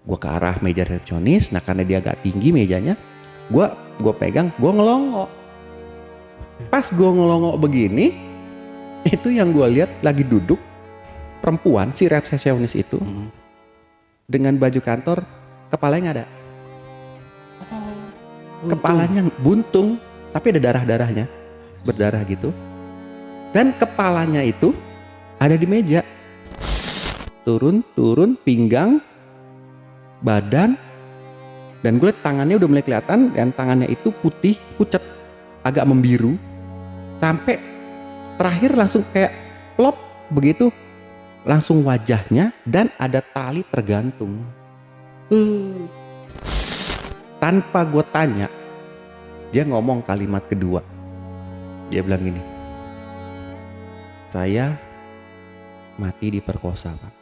Gue ke arah meja resepsionis. Nah karena dia agak tinggi mejanya, gue pegang, gue ngelongok. Pas gue ngelongok begini, itu yang gue lihat lagi duduk perempuan si resepsionis itu dengan baju kantor, kepalanya nggak ada. Kepalanya buntung, tapi ada darah-darahnya, berdarah gitu. Dan kepalanya itu ada di meja. Turun, pinggang, badan, dan gue liat tangannya udah mulai kelihatan, dan tangannya itu putih, pucat, agak membiru, sampai terakhir langsung kayak plop begitu, langsung wajahnya dan ada tali tergantung. Tanpa gue tanya, dia ngomong kalimat kedua. Dia bilang gini, saya mati diperkosa, Pak.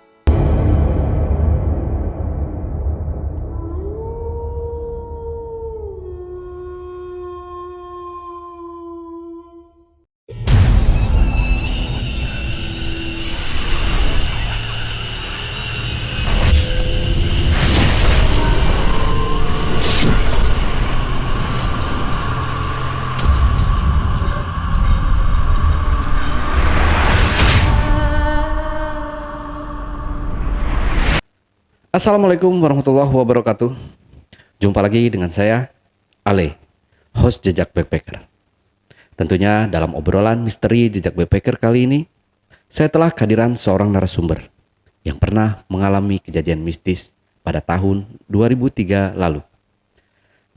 Assalamualaikum warahmatullahi wabarakatuh. Jumpa lagi dengan saya, Ale, host Jejak Backpacker. Tentunya dalam obrolan misteri Jejak Backpacker kali ini, saya telah kehadiran seorang narasumber yang pernah mengalami kejadian mistis pada tahun 2003 lalu.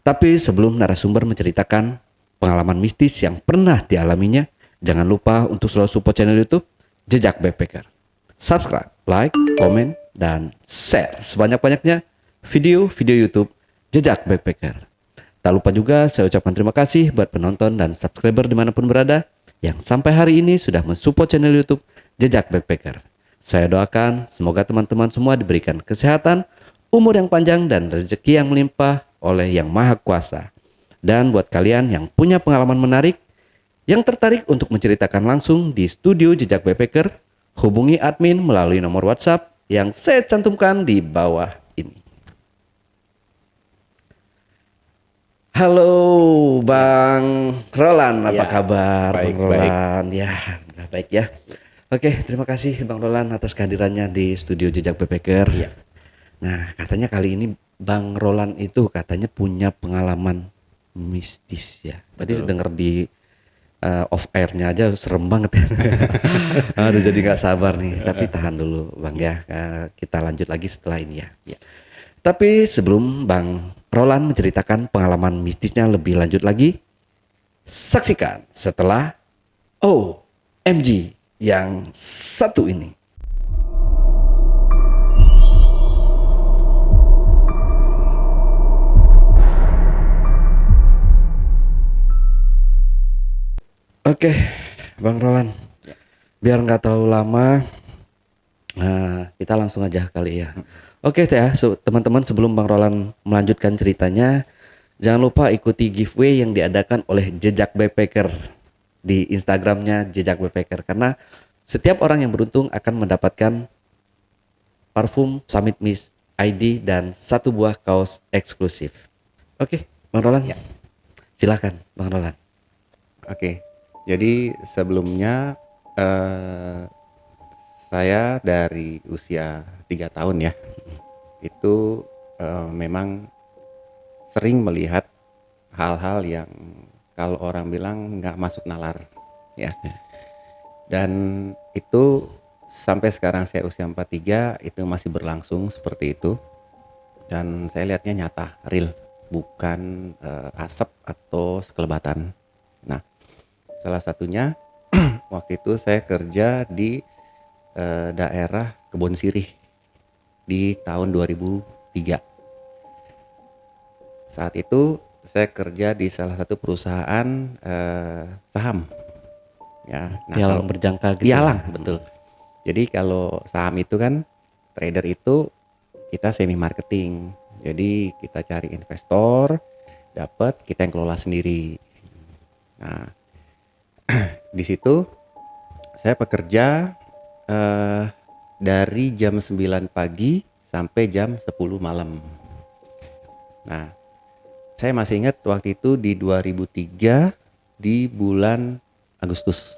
Tapi sebelum narasumber menceritakan pengalaman mistis yang pernah dialaminya, jangan lupa untuk selalu support channel YouTube Jejak Backpacker. Subscribe, like, komen, dan share sebanyak-banyaknya video-video YouTube Jejak Backpacker. Tak lupa juga saya ucapkan terima kasih buat penonton dan subscriber dimanapun berada yang sampai hari ini sudah mensupport channel YouTube Jejak Backpacker. Saya doakan semoga teman-teman semua diberikan kesehatan, umur yang panjang, dan rezeki yang melimpah oleh Yang Maha Kuasa. Dan buat kalian yang punya pengalaman menarik, yang tertarik untuk menceritakan langsung di studio Jejak Backpacker, hubungi admin melalui nomor WhatsApp yang saya cantumkan di bawah ini. Halo Bang Roland, apa kabar? Baik, Bang Roland? Ya, udah baik ya. Oke, terima kasih Bang Roland atas kehadirannya di studio Jejak Backpacker. Iya. Nah, katanya kali ini Bang Roland itu katanya punya pengalaman mistis ya. Tadi denger di off airnya aja serem banget ya. Aduh, jadi nggak sabar nih. Tapi tahan dulu Bang ya. Kita lanjut lagi setelah ini ya. Tapi sebelum Bang Roland menceritakan pengalaman mistisnya lebih lanjut lagi, saksikan setelah OMG yang satu ini. Oke, Bang Roland, biar nggak terlalu lama, kita langsung aja kali ya. Oke ya, teman-teman, sebelum Bang Roland melanjutkan ceritanya, jangan lupa ikuti giveaway yang diadakan oleh Jejak Backpacker di Instagramnya Jejak Backpacker, karena setiap orang yang beruntung akan mendapatkan parfum Summit Mist ID dan satu buah kaos eksklusif. Oke, Bang Roland, silakan Bang Roland. Oke. Jadi sebelumnya saya dari usia 3 tahun ya, itu memang sering melihat hal-hal yang kalau orang bilang nggak masuk nalar ya. Dan itu sampai sekarang saya usia 43 itu masih berlangsung seperti itu. Dan saya lihatnya nyata, real, bukan asap atau sekelebatan. Nah, salah satunya waktu itu saya kerja di daerah Kebon Sirih di tahun 2003. Saat itu saya kerja di salah satu perusahaan saham. Ya, Pialang berjangka gitu. Pialang, betul. Jadi kalau saham itu kan trader itu kita semi marketing. Jadi kita cari investor, dapat, kita yang kelola sendiri. Nah, di situ saya bekerja dari jam 9 pagi sampai jam 10 malam. Nah, saya masih ingat waktu itu di 2003 di bulan Agustus.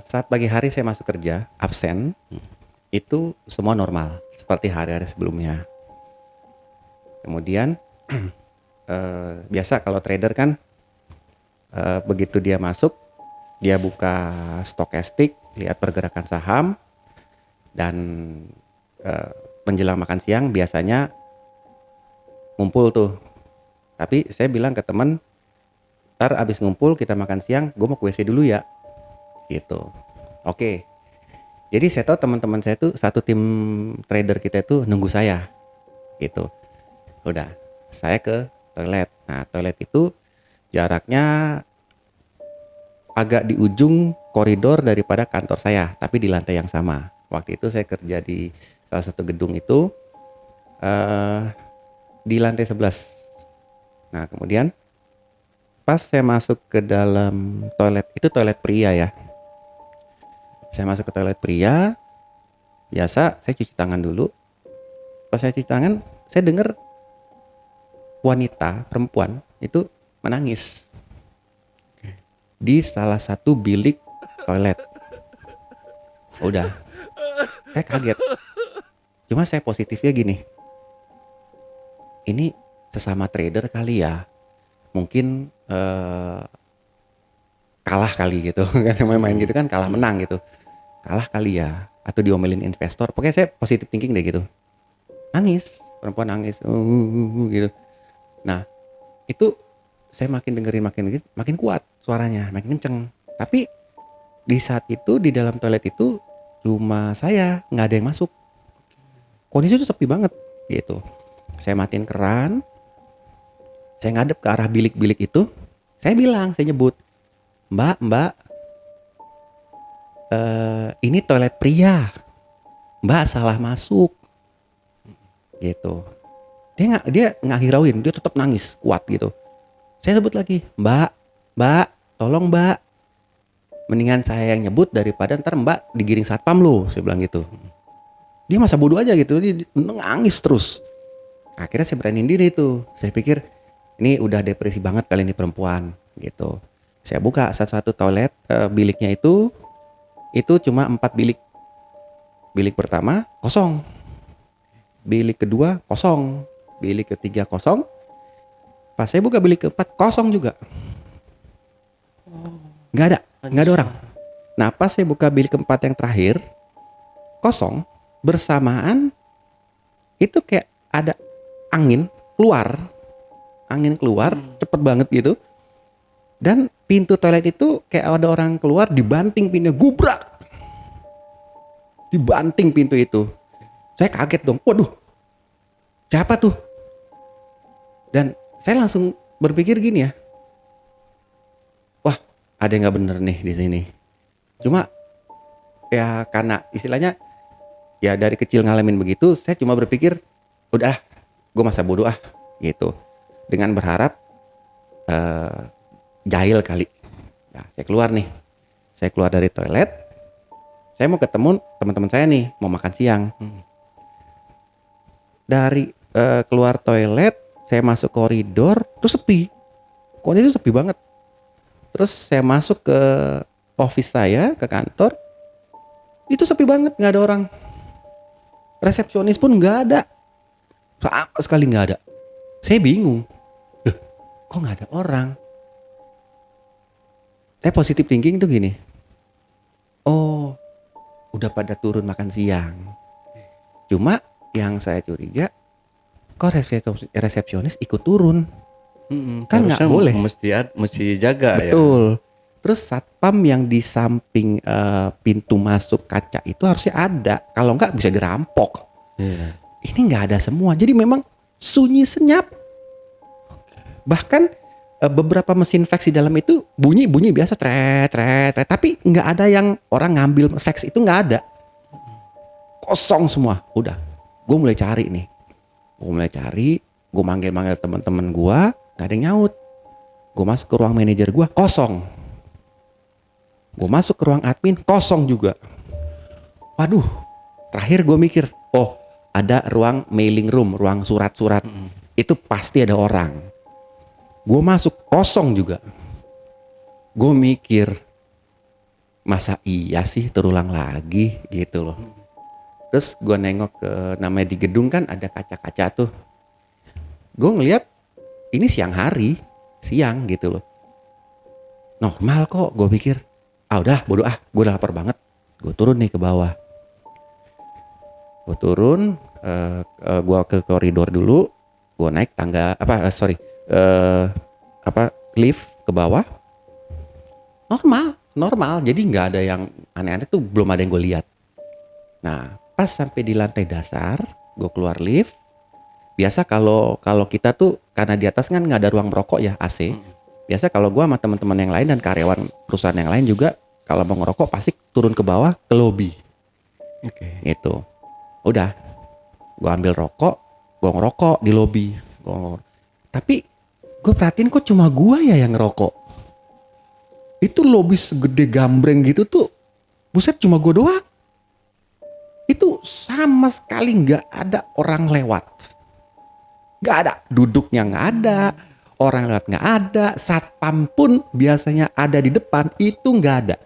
Saat pagi hari saya masuk kerja, absen, itu semua normal seperti hari-hari sebelumnya. Kemudian biasa kalau trader kan begitu dia masuk, dia buka stokastik, lihat pergerakan saham, dan menjelang makan siang biasanya ngumpul tuh. Tapi saya bilang ke teman, ntar abis ngumpul kita makan siang, gue mau ke WC dulu ya, gitu. Oke. Jadi saya tahu teman-teman saya tuh satu tim trader kita itu nunggu saya, gitu. Udah, saya ke toilet. Nah, toilet itu jaraknya agak di ujung koridor daripada kantor saya, tapi di lantai yang sama. Waktu itu saya kerja di salah satu gedung itu di lantai 11. Nah, kemudian pas saya masuk ke dalam toilet, itu toilet pria ya. Saya masuk ke toilet pria, biasa saya cuci tangan dulu. Pas saya cuci tangan, saya dengar wanita, perempuan itu menangis di salah satu bilik toilet. Udah, saya kaget. Cuma saya positifnya gini, ini sesama trader kali ya, mungkin kalah kali gitu. Kan main gitu kan, kalah menang gitu, kalah kali ya, atau diomelin investor. Pokoknya saya positif thinking deh gitu. Nangis, perempuan nangis, gitu. Nah, itu saya makin dengerin makin kuat suaranya, makin kenceng. Tapi di saat itu di dalam toilet itu cuma saya, nggak ada yang masuk. Kondisi itu sepi banget gitu. Saya matiin keran, saya ngadep ke arah bilik-bilik itu. Saya bilang, saya nyebut, Mbak, ini toilet pria, Mbak salah masuk, gitu. Dia nggak hirauin, dia tetap nangis kuat gitu. Saya sebut lagi, Mbak, tolong Mbak, mendingan saya yang nyebut daripada ntar Mbak digiring satpam loh, saya bilang gitu. Dia masa bodoh aja gitu, dia nangis terus. Akhirnya saya beraniin diri tuh, saya pikir ini udah depresi banget kali ini perempuan gitu. Saya buka satu-satu toilet, biliknya itu cuma 4 bilik. Bilik pertama kosong, bilik kedua kosong, bilik ketiga kosong. Pas saya buka bilik keempat kosong juga. Nggak ada orang. Nah, pas saya buka bilik keempat yang terakhir kosong, bersamaan itu kayak ada angin keluar cepet banget gitu. Dan pintu toilet itu kayak ada orang keluar, dibanting pintunya, gubrak, dibanting pintu itu. Saya kaget dong, waduh, siapa tuh? Dan saya langsung berpikir gini ya, wah ada yang nggak bener nih di sini. Cuma ya karena istilahnya ya dari kecil ngalamin begitu, saya cuma berpikir udah, gue masa bodoh gitu, dengan berharap jahil kali. Nah, saya keluar dari toilet, saya mau ketemu teman-teman saya nih, mau makan siang. Dari keluar toilet, saya masuk koridor, terus sepi. Kondisi itu sepi banget. Terus saya masuk ke office saya, ke kantor, itu sepi banget, nggak ada orang. Resepsionis pun nggak ada, sama sekali nggak ada. Saya bingung, kok nggak ada orang? Saya positive thinking tuh gini, oh udah pada turun makan siang. Cuma yang saya curiga, kok resepsionis ikut turun? Kan nggak boleh. Mesti jaga. Betul. Ya. Terus satpam yang di samping pintu masuk kaca itu harusnya ada. Kalau nggak bisa dirampok. Yeah. Ini nggak ada semua. Jadi memang sunyi senyap. Bahkan beberapa mesin fax di dalam itu bunyi biasa, tret. Tapi nggak ada yang orang ngambil fax itu, nggak ada. Kosong semua. Udah. Gue mulai cari nih. Gue manggil teman-teman gue, gak ada yang nyaut. Gue masuk ke ruang manajer gue, kosong. Gue masuk ke ruang admin, kosong juga. Waduh, terakhir gue mikir, oh ada ruang mailing room, ruang surat-surat. Itu pasti ada orang. Gue masuk kosong juga. Gue mikir, masa iya sih terulang lagi gitu loh. Terus gue nengok ke namanya di gedung kan ada kaca-kaca tuh. Gue ngeliat ini siang hari, siang gitu loh. Normal kok, gue pikir. Ah udah bodo ah, gue udah lapar banget. Gue turun nih ke bawah. Gue turun, gue ke koridor dulu. Gue naik tangga, lift ke bawah. Normal. Jadi nggak ada yang aneh-aneh tuh, belum ada yang gue lihat. Nah, pas sampai di lantai dasar, gue keluar lift. Biasa kalau kita tuh karena di atas kan nggak ada ruang merokok ya, AC. Biasa kalau gue sama teman-teman yang lain dan karyawan perusahaan yang lain juga kalau mau ngerokok pasti turun ke bawah ke lobi. Oke. Itu. Udah. Gue ambil rokok, gue ngerokok di lobi. Tapi gue perhatiin kok cuma gue ya yang ngerokok. Itu lobi segede gambreng gitu tuh, buset cuma gue doang. Itu sama sekali nggak ada orang lewat. Nggak ada, duduknya nggak ada, orang lewat nggak ada, satpam pun biasanya ada di depan, itu nggak ada.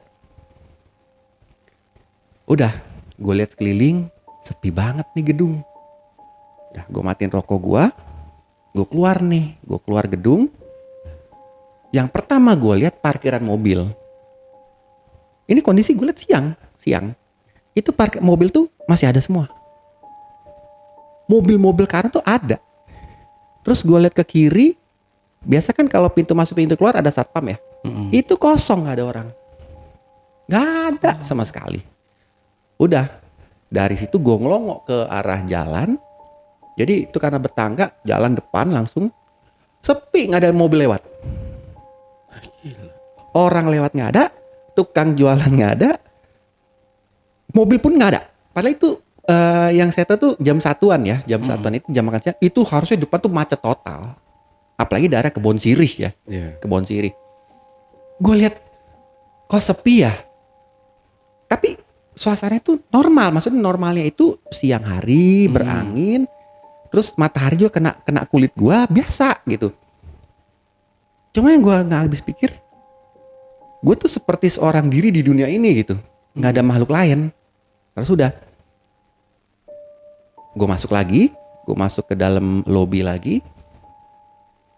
Udah, gue lihat sekeliling, sepi banget nih gedung. Udah, gue matiin rokok gue keluar gedung. Yang pertama gue lihat parkiran mobil. Ini kondisi gue lihat siang. Itu parkir mobil tuh masih ada semua. Mobil-mobil karena tuh ada. Terus gue lihat ke kiri, biasa kan kalau pintu masuk pintu keluar ada satpam ya. Itu kosong, nggak ada orang. Nggak ada sama sekali. Udah, dari situ gue ngelongok ke arah jalan. Jadi itu karena bertangga, jalan depan langsung sepi, nggak ada mobil lewat. Orang lewat nggak ada, tukang jualan nggak ada, mobil pun nggak ada. Padahal itu yang saya tahu tuh jam 1-an ya, jam 1-an itu jam makan siang, itu harusnya depan tuh macet total. Apalagi daerah Kebon Sirih ya, Kebon Sirih. Gue lihat kok sepi ya. Tapi suasananya tuh normal, maksudnya normalnya itu siang hari berangin, terus matahari juga kena kulit gue biasa gitu. Cuma yang gue nggak habis pikir, gue tuh seperti seorang diri di dunia ini gitu, nggak ada makhluk lain. Terus udah, gue masuk ke dalam lobi lagi.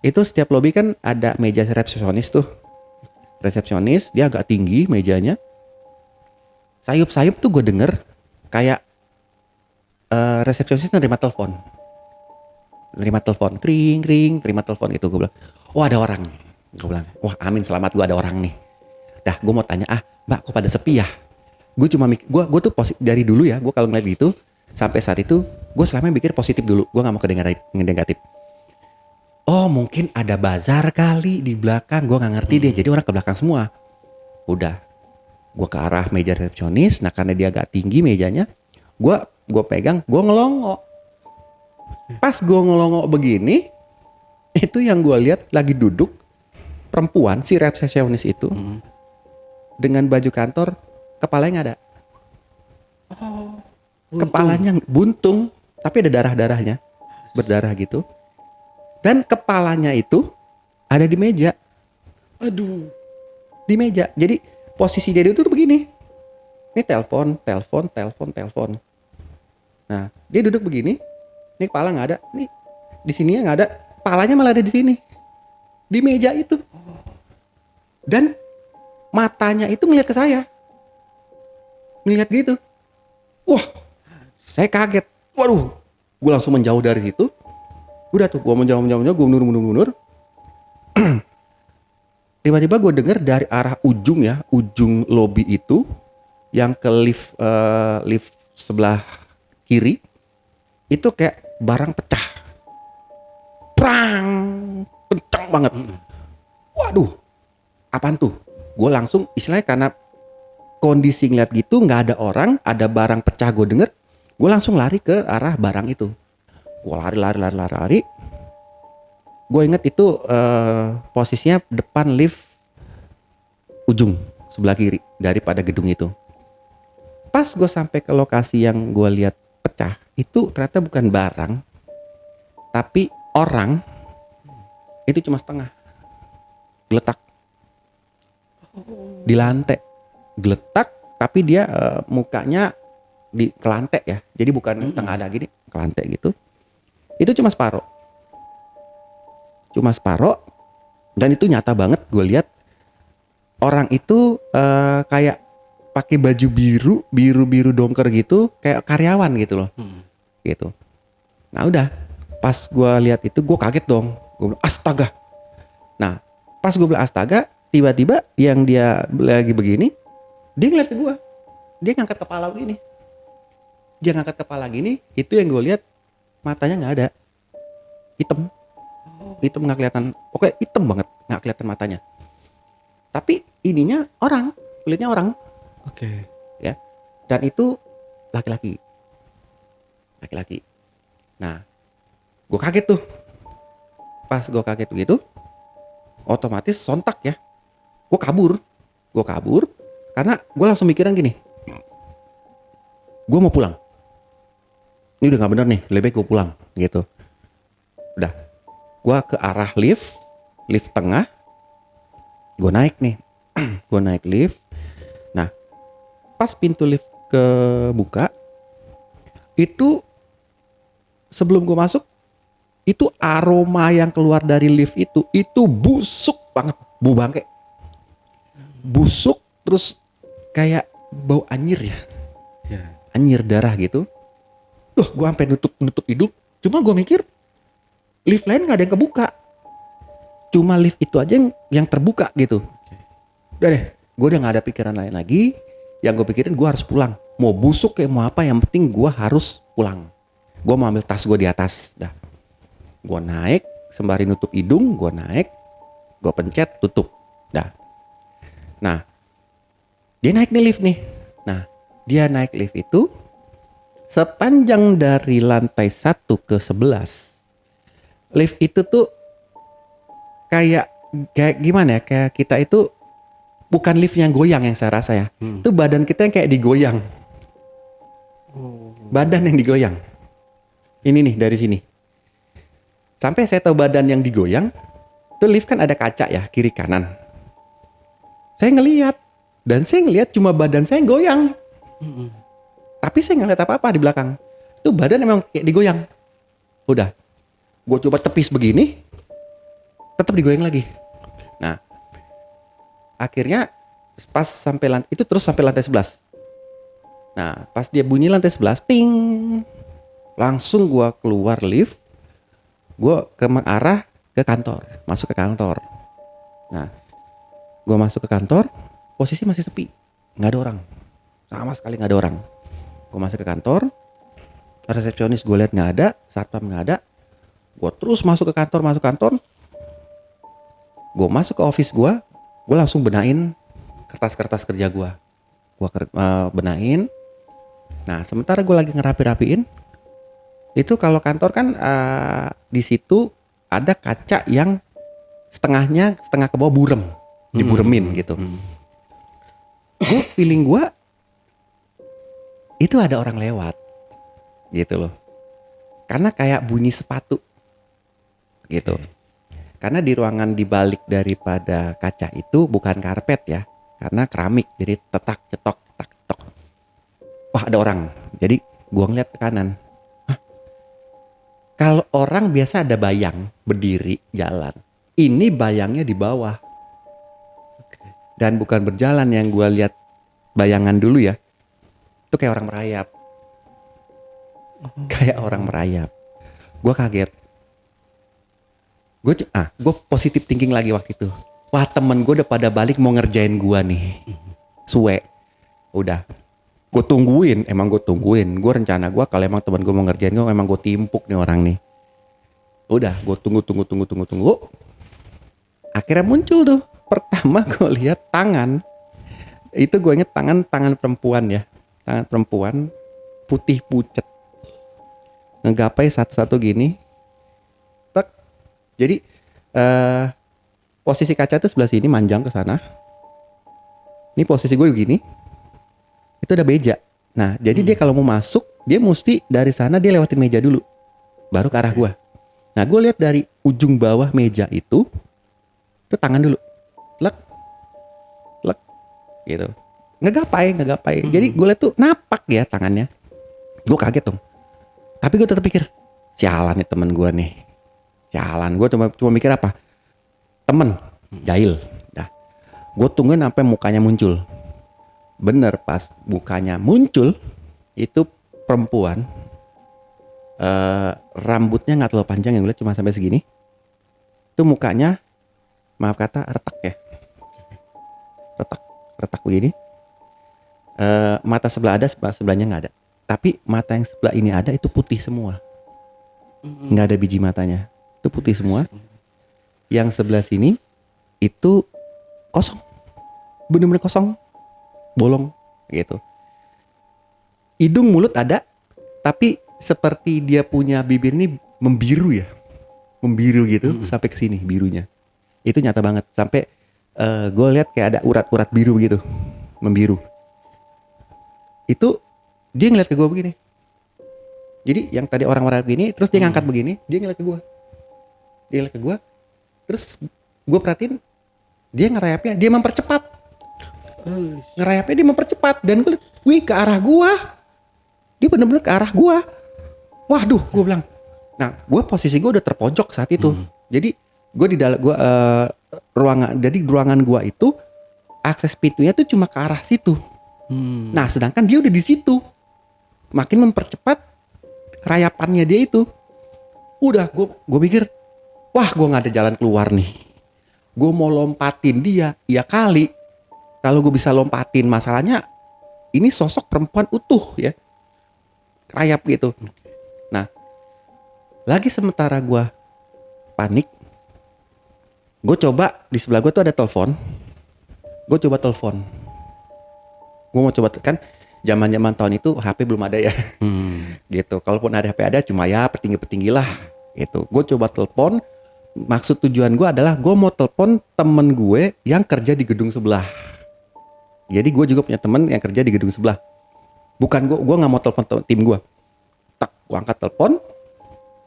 Itu setiap lobi kan ada meja resepsionis tuh. Resepsionis, dia agak tinggi mejanya. Sayup-sayup tuh gue denger kayak resepsionis nerima telepon, kring, terima telepon itu. Gue bilang, oh ada orang. Gue bilang, wah amin, selamat, gue ada orang nih. Dah, gue mau tanya, mbak kok pada sepi ya? Gue cuma mikir, gue tuh dari dulu ya, gue kalau ngeliat gitu sampai saat itu gue selama mikir positif dulu, gue nggak mau ke negatif. Oh mungkin ada bazar kali di belakang, gue nggak ngerti deh. Jadi orang ke belakang semua. Udah, gue ke arah meja resepsionis. Nah karena dia agak tinggi mejanya, gue pegang, gue ngelongok. Pas gue ngelongok begini, itu yang gue lihat lagi duduk perempuan, si resepsionis itu, dengan baju kantor, kepalanya nggak ada. Kepalanya buntung, tapi ada darah-darahnya, berdarah gitu. Dan kepalanya itu ada di meja. Aduh. Di meja. Jadi posisi dia itu tuh begini. Ini telepon. Nah, dia duduk begini. Ini kepala nggak ada. Nih di sininya nggak ada. Kepalanya malah ada di sini. Di meja itu. Dan matanya itu ngeliat ke saya. Ngeliat gitu. Wah, saya kaget. Waduh, gue langsung menjauh dari situ. Udah tuh, gue menjauh, gue mundur. Tiba-tiba gue denger dari arah ujung lobi itu, yang ke lift sebelah kiri, itu kayak barang pecah. Prang, kencang banget. Waduh, apaan tuh? Gue langsung, istilahnya karena kondisi ngeliat gitu, nggak ada orang, ada barang pecah, gue denger, gue langsung lari ke arah barang itu. Gue lari. Gue inget itu posisinya depan lift ujung sebelah kiri daripada gedung itu. Pas gue sampai ke lokasi yang gue lihat pecah, itu ternyata bukan barang, tapi orang. Itu cuma setengah, geletak di lantai, geletak. Tapi dia mukanya ke lantai ya, jadi bukan tengah ada gini, ke lantai gitu. Itu cuma separoh, dan itu nyata banget. Gue lihat orang itu kayak pakai baju biru dongker gitu, kayak karyawan gitu loh. Gitu. Nah udah, pas gue lihat itu gue kaget dong. Gue bilang astaga. Nah pas gue bilang astaga, tiba-tiba yang dia lagi begini, dia ngeliat ke gue. Dia ngangkat kepala begini. Dia ngangkat kepala gini, itu yang gue lihat matanya nggak ada, hitam nggak kelihatan. Oke, hitam banget, nggak kelihatan matanya. Tapi ininya orang, kulitnya orang. Oke. Ya, dan itu laki-laki. Nah, gue kaget tuh. Pas gue kaget begitu, otomatis sontak ya, gue kabur karena gue langsung mikiran gini, gue mau pulang. Ini udah nggak bener nih, lebih baik gue pulang gitu. Udah, gue ke arah lift tengah, gue naik nih, gue naik lift. Nah, pas pintu lift kebuka, itu sebelum gue masuk, itu aroma yang keluar dari lift itu busuk banget, bau bangke, busuk, terus kayak bau anyir ya, anyir darah gitu. Gue sampai nutup hidung. Cuma gue mikir lift lain nggak ada yang kebuka, cuma lift itu aja yang terbuka gitu. Udah deh, gue udah nggak ada pikiran lain lagi. Yang gue pikirin, gue harus pulang. Mau busuk kayak mau apa, yang penting gue harus pulang. Gue mau ambil tas gue di atas. Dah, gue naik sembari nutup hidung. Gue naik, gue pencet, tutup. Dah. Nah, dia naik nih lift nih. Nah, dia naik lift itu sepanjang dari lantai 1 ke 11. Lift itu tuh kayak gimana ya, kayak kita itu bukan lift yang goyang yang saya rasa ya. Itu badan kita yang kayak digoyang. Badan yang digoyang. Ini nih dari sini. Sampai saya tahu badan yang digoyang, itu lift kan ada kaca ya, kiri kanan. Saya ngelihat, dan saya ngelihat cuma badan saya yang goyang. Tapi saya nggak lihat apa-apa di belakang. Itu badan emang kayak digoyang. Udah, gue coba tepis begini, tetap digoyang lagi. Nah, akhirnya pas sampai itu terus sampai lantai 11. Nah, pas dia bunyi lantai 11, ting, langsung gue keluar lift, gue ke arah ke kantor, masuk ke kantor. Nah, gue masuk ke kantor, posisi masih sepi, nggak ada orang, sama sekali nggak ada orang. Gue masuk ke kantor, resepsionis gue lihat nggak ada, satpam nggak ada. Gue terus masuk ke kantor. Gue masuk ke office gue langsung benahin kertas-kertas kerja gue benahin. Nah, sementara gue lagi ngerapi-rapiin, itu kalau kantor kan di situ ada kaca yang setengah ke bawah burem, diburemin gitu. Gue feeling gue itu ada orang lewat gitu loh, karena kayak bunyi sepatu gitu. Karena di ruangan di balik daripada kaca itu bukan karpet ya, karena keramik, jadi tetak cetok. Wah, ada orang. Jadi gua ngeliat ke kanan. Kalau orang biasa ada bayang berdiri jalan, ini bayangnya di bawah. Dan bukan berjalan, yang gua lihat bayangan dulu ya, itu kayak orang merayap. Kayak orang merayap. Gue kaget. Gue positif thinking lagi waktu itu. Wah, temen gue udah pada balik mau ngerjain gue nih. Suwe. Udah. Gue tungguin. Gue rencana gue kalau emang temen gue mau ngerjain gue, emang gue timpuk nih orang nih. Udah. Gue tunggu. Akhirnya muncul tuh. Pertama gue lihat tangan. Itu gue inget tangan perempuan ya. Tangan perempuan putih pucet. Ngegapai satu-satu gini. Tek. Jadi posisi kaca itu sebelah sini, manjang ke sana. Ini posisi gue gini. Itu ada beja. Nah, jadi dia kalau mau masuk, dia mesti dari sana dia lewatin meja dulu, baru ke arah gua. Nah, gue lihat dari ujung bawah meja itu tangan dulu, lek, lek, gitu. Ngegapai. Jadi gue lihat tuh napak ya tangannya. Gue kaget dong. Tapi gue tetap pikir, sialan nih temen gue nih. Sialan, gue cuma mikir apa? Temen, jahil. Dah, gue tungguin sampai mukanya muncul. Bener, pas mukanya muncul itu perempuan, rambutnya nggak terlalu panjang, yang gue lihat cuma sampai segini. Itu mukanya, maaf kata, retak ya, retak begini. Mata sebelah ada, sebelahnya nggak ada. Tapi mata yang sebelah ini ada itu putih semua, nggak ada biji matanya, itu putih semua. Yang sebelah sini itu kosong, bener-bener kosong. Bolong gitu. Hidung mulut ada, tapi seperti dia punya bibir ini membiru ya, membiru gitu sampai ke sini birunya. Itu nyata banget sampai gue lihat kayak ada urat-urat biru gitu, membiru. Itu dia ngeliat ke gue begini. Jadi yang tadi orang-orang begini, terus dia ngangkat begini, dia ngeliat ke gue. Dia ngeliat ke gue, terus gue perhatiin dia ngerayapnya, dia mempercepat. Ngerayapnya dia mempercepat dan gue liat, wih ke arah gua, dia bener-bener ke arah gua. Waduh, gue bilang, nah gue posisi gue udah terpojok saat itu. Jadi gue di dalam gue ruangan, jadi ruangan gua itu akses pintunya tuh cuma ke arah situ. Nah sedangkan dia udah di situ, makin mempercepat rayapannya dia itu. Udah gue pikir, wah gue nggak ada jalan keluar nih. Gue mau lompatin dia, ya kali. Kalau gue bisa lompatin, masalahnya ini sosok perempuan utuh ya, rayap gitu. Nah, lagi sementara gue panik, gue coba di sebelah gue tuh ada telepon. Gue coba telepon. Gue mau coba kan, zaman tahun itu HP belum ada ya, gitu. Kalaupun ada HP ada, cuma ya petinggi lah, gitu. Gue coba telepon. Maksud tujuan gue adalah gue mau telepon temen gue yang kerja di gedung sebelah. Jadi gue juga punya temen yang kerja di gedung sebelah. Bukan gue nggak mau telepon tim gue. Tak, gue angkat telepon.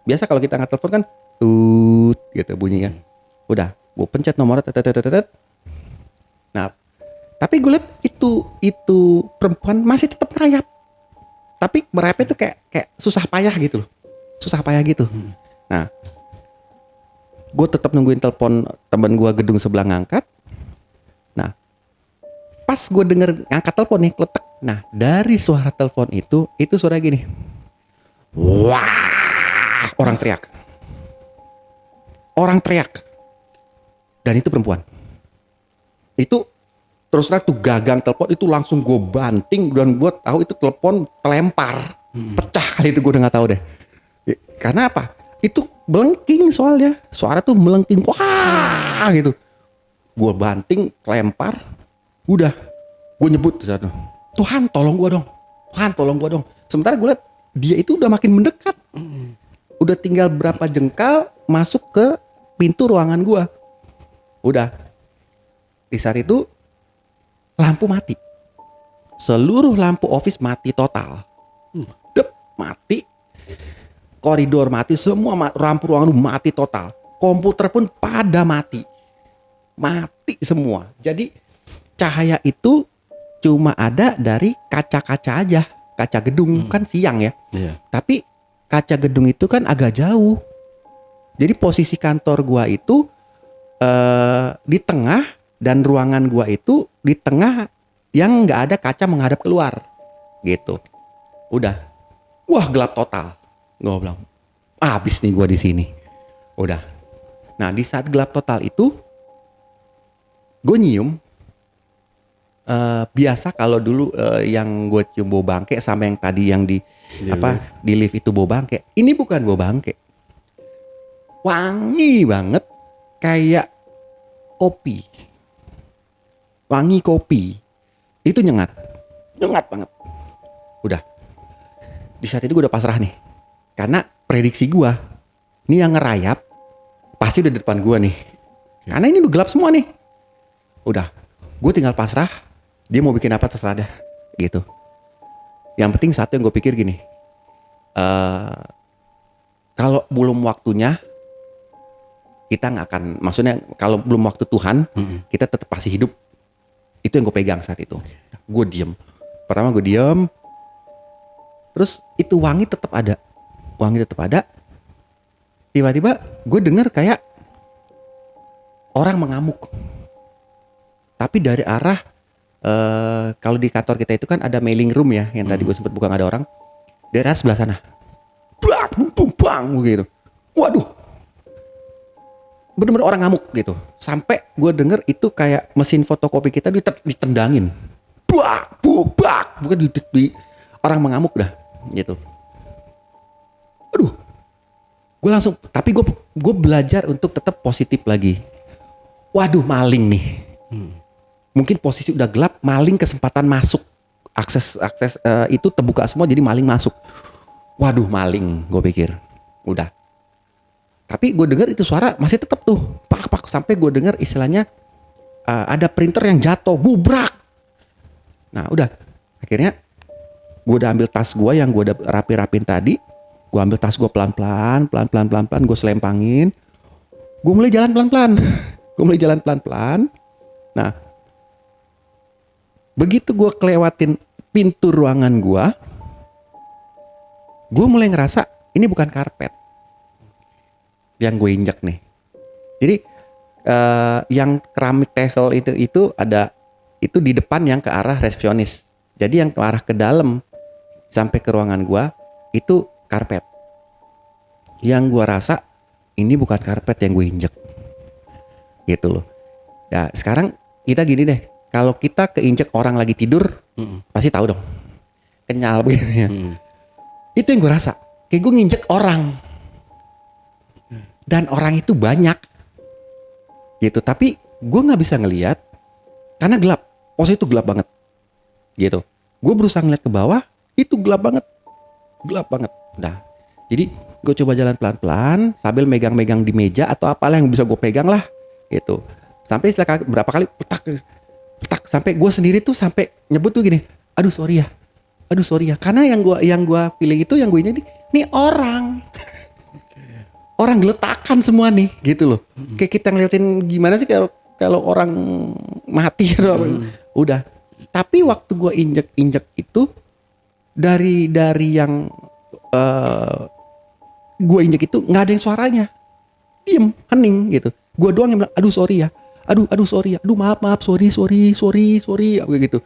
Biasa kalau kita angkat telepon kan, tut gitu bunyinya. Udah, gue pencet nomornya. Nah, tapi gue lihat itu perempuan masih tetap merayap. Tapi merayapnya tuh kayak susah payah gitu loh. Susah payah gitu. Nah, gue tetap nungguin telepon temen gue gedung sebelah ngangkat. Nah, pas gue denger ngangkat telepon nih, kletek. Nah, dari suara telepon itu suara gini. Wah, orang teriak. Orang teriak. Dan itu perempuan. Itu terus terang tuh gagang telepon itu langsung gue banting dan gue tahu itu telepon terlempar. Pecah kali itu, gue udah gak tahu deh. Karena apa? Itu melengking soalnya. Suara tuh melengking. Wah gitu. Gue banting, lempar. Udah. Gue nyebut di sana. Tuhan tolong gue dong. Tuhan tolong gue dong. Sementara gue liat dia itu udah makin mendekat. Udah tinggal berapa jengkal masuk ke pintu ruangan gue. Udah. Di saat itu lampu mati. Seluruh lampu office mati total. Dep, mati. Koridor mati, semua lampu ruangan mati total. Komputer pun pada mati. Mati semua. Jadi cahaya itu cuma ada dari kaca-kaca aja. Kaca gedung kan siang ya. Tapi kaca gedung itu kan agak jauh. Jadi posisi kantor gua itu di tengah dan ruangan gua itu di tengah yang nggak ada kaca menghadap keluar. Gitu. Udah. Wah, gelap total. Gue bilang, habis nih gue di sini. Udah. Nah, di saat gelap total itu, gue nyium. Biasa kalau dulu yang gue cium bau bangke sama yang tadi yang di lift itu bau bangke. Ini bukan bau bangke. Wangi banget, kayak kopi. Wangi kopi. Itu nyengat banget. Udah. Di saat itu gue udah pasrah nih. Karena prediksi gue, ini yang ngerayap pasti udah di depan gue nih. Karena ini udah gelap semua nih. Udah, gue tinggal pasrah. Dia mau bikin apa terserah dah, gitu. Yang penting satu yang gue pikir gini, kalau belum waktunya kita nggak akan, maksudnya kalau belum waktu Tuhan, kita tetap pasti hidup. Itu yang gue pegang saat itu. Gue diem. Pertama gue diem, terus itu wangi tetap ada. Tiba-tiba gue denger kayak orang mengamuk. Tapi dari arah, kalau di kantor kita itu kan ada mailing room ya, yang tadi gue sempat buka, nggak ada orang. Dari arah sebelah sana. Bang, gitu. Waduh. Bener-bener orang ngamuk gitu. Sampai gue denger itu kayak mesin fotokopi kita ditendangin. Bukan di orang mengamuk dah gitu. Aduh. Gue langsung, tapi gue belajar untuk tetap positif lagi. Waduh, maling nih. Mungkin posisi udah gelap, maling kesempatan masuk. Akses itu terbuka semua, jadi maling masuk. Waduh, maling, gue pikir. Udah. Tapi gue dengar itu suara masih tetap tuh. Pak. Sampai gue dengar istilahnya ada printer yang jatuh. Gubrak. Nah udah. Akhirnya gue udah ambil tas gue yang gue udah rapi-rapin tadi. Gue ambil tas gue pelan-pelan. Gue selempangin. Gue mulai jalan pelan-pelan. Nah. Begitu gue kelewatin pintu ruangan gue mulai ngerasa ini bukan karpet yang gue injak nih. Jadi yang keramik table itu ada itu di depan yang ke arah resepsionis. Jadi yang ke arah ke dalam sampai ke ruangan gue itu karpet. Yang gue rasa ini bukan karpet yang gue injek. Gitu loh. Nah sekarang kita gini deh. Kalau kita keinjek orang lagi tidur, pasti tahu dong. Kenyal begitu ya. Itu yang gue rasa. Kayak gue nginjek orang. Dan orang itu banyak. Gitu. Tapi gue gak bisa ngelihat. Karena gelap. Posisi itu gelap banget. Gitu. Gue berusaha ngeliat ke bawah. Itu gelap banget. Nah. Jadi gue coba jalan pelan-pelan. Sambil megang-megang di meja. Atau apalah yang bisa gue pegang lah. Gitu. Sampai setelah berapa kali petak. Sampai gue sendiri tuh sampai nyebut tuh gini. Aduh sorry ya. Karena yang gue feeling itu yang gue ini orang. Orang geletakan semua nih gitu loh. Kayak kita ngeliatin gimana sih kalau orang mati gitu. Udah. Tapi waktu gue injek itu dari yang gue injek itu nggak ada yang suaranya. Diem, hening gitu. Gue doang yang bilang aduh sorry ya. Aduh sorry ya. Aduh maaf sorry gitu.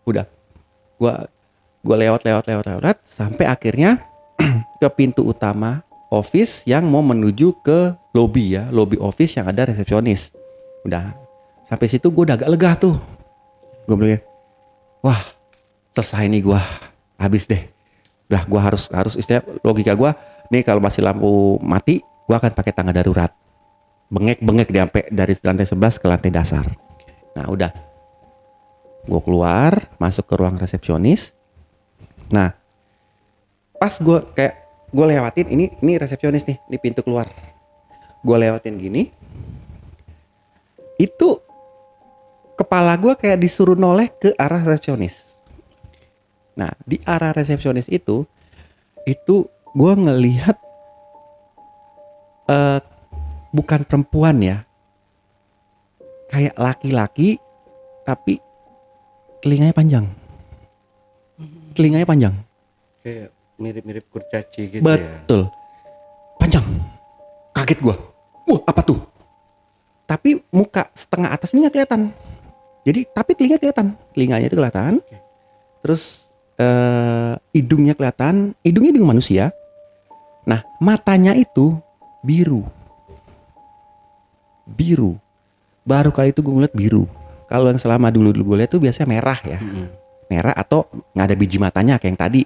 Udah. Gue lewat sampai akhirnya ke pintu utama office yang mau menuju ke lobby ya, lobby office yang ada resepsionis. Udah sampai situ gue udah agak lega tuh. Gue bilang, wah selesai nih gue, habis deh. Udah gue harus istilah logika gue nih kalau masih lampu mati, gue akan pakai tangga darurat. Bengek sampai dari lantai 11 ke lantai dasar. Nah udah, gue keluar masuk ke ruang resepsionis. Nah pas gue lewatin ini resepsionis nih, ini pintu keluar. Gue lewatin gini, itu kepala gue kayak disuruh noleh ke arah resepsionis. Nah di arah resepsionis itu gue ngelihat bukan perempuan ya, kayak laki-laki tapi telinganya panjang. Kayak mirip kurcaci gitu. Betul. Ya. Panjang. Kaget gua. Apa tuh? Tapi muka setengah atas ini nggak kelihatan. Jadi tapi telinganya itu kelihatan. Terus hidungnya kelihatan. Hidungnya hidung manusia. Nah matanya itu biru. Baru kali itu gue ngeliat biru. Kalau yang selama dulu gue lihat tuh biasanya merah ya. Merah atau nggak ada biji matanya kayak yang tadi.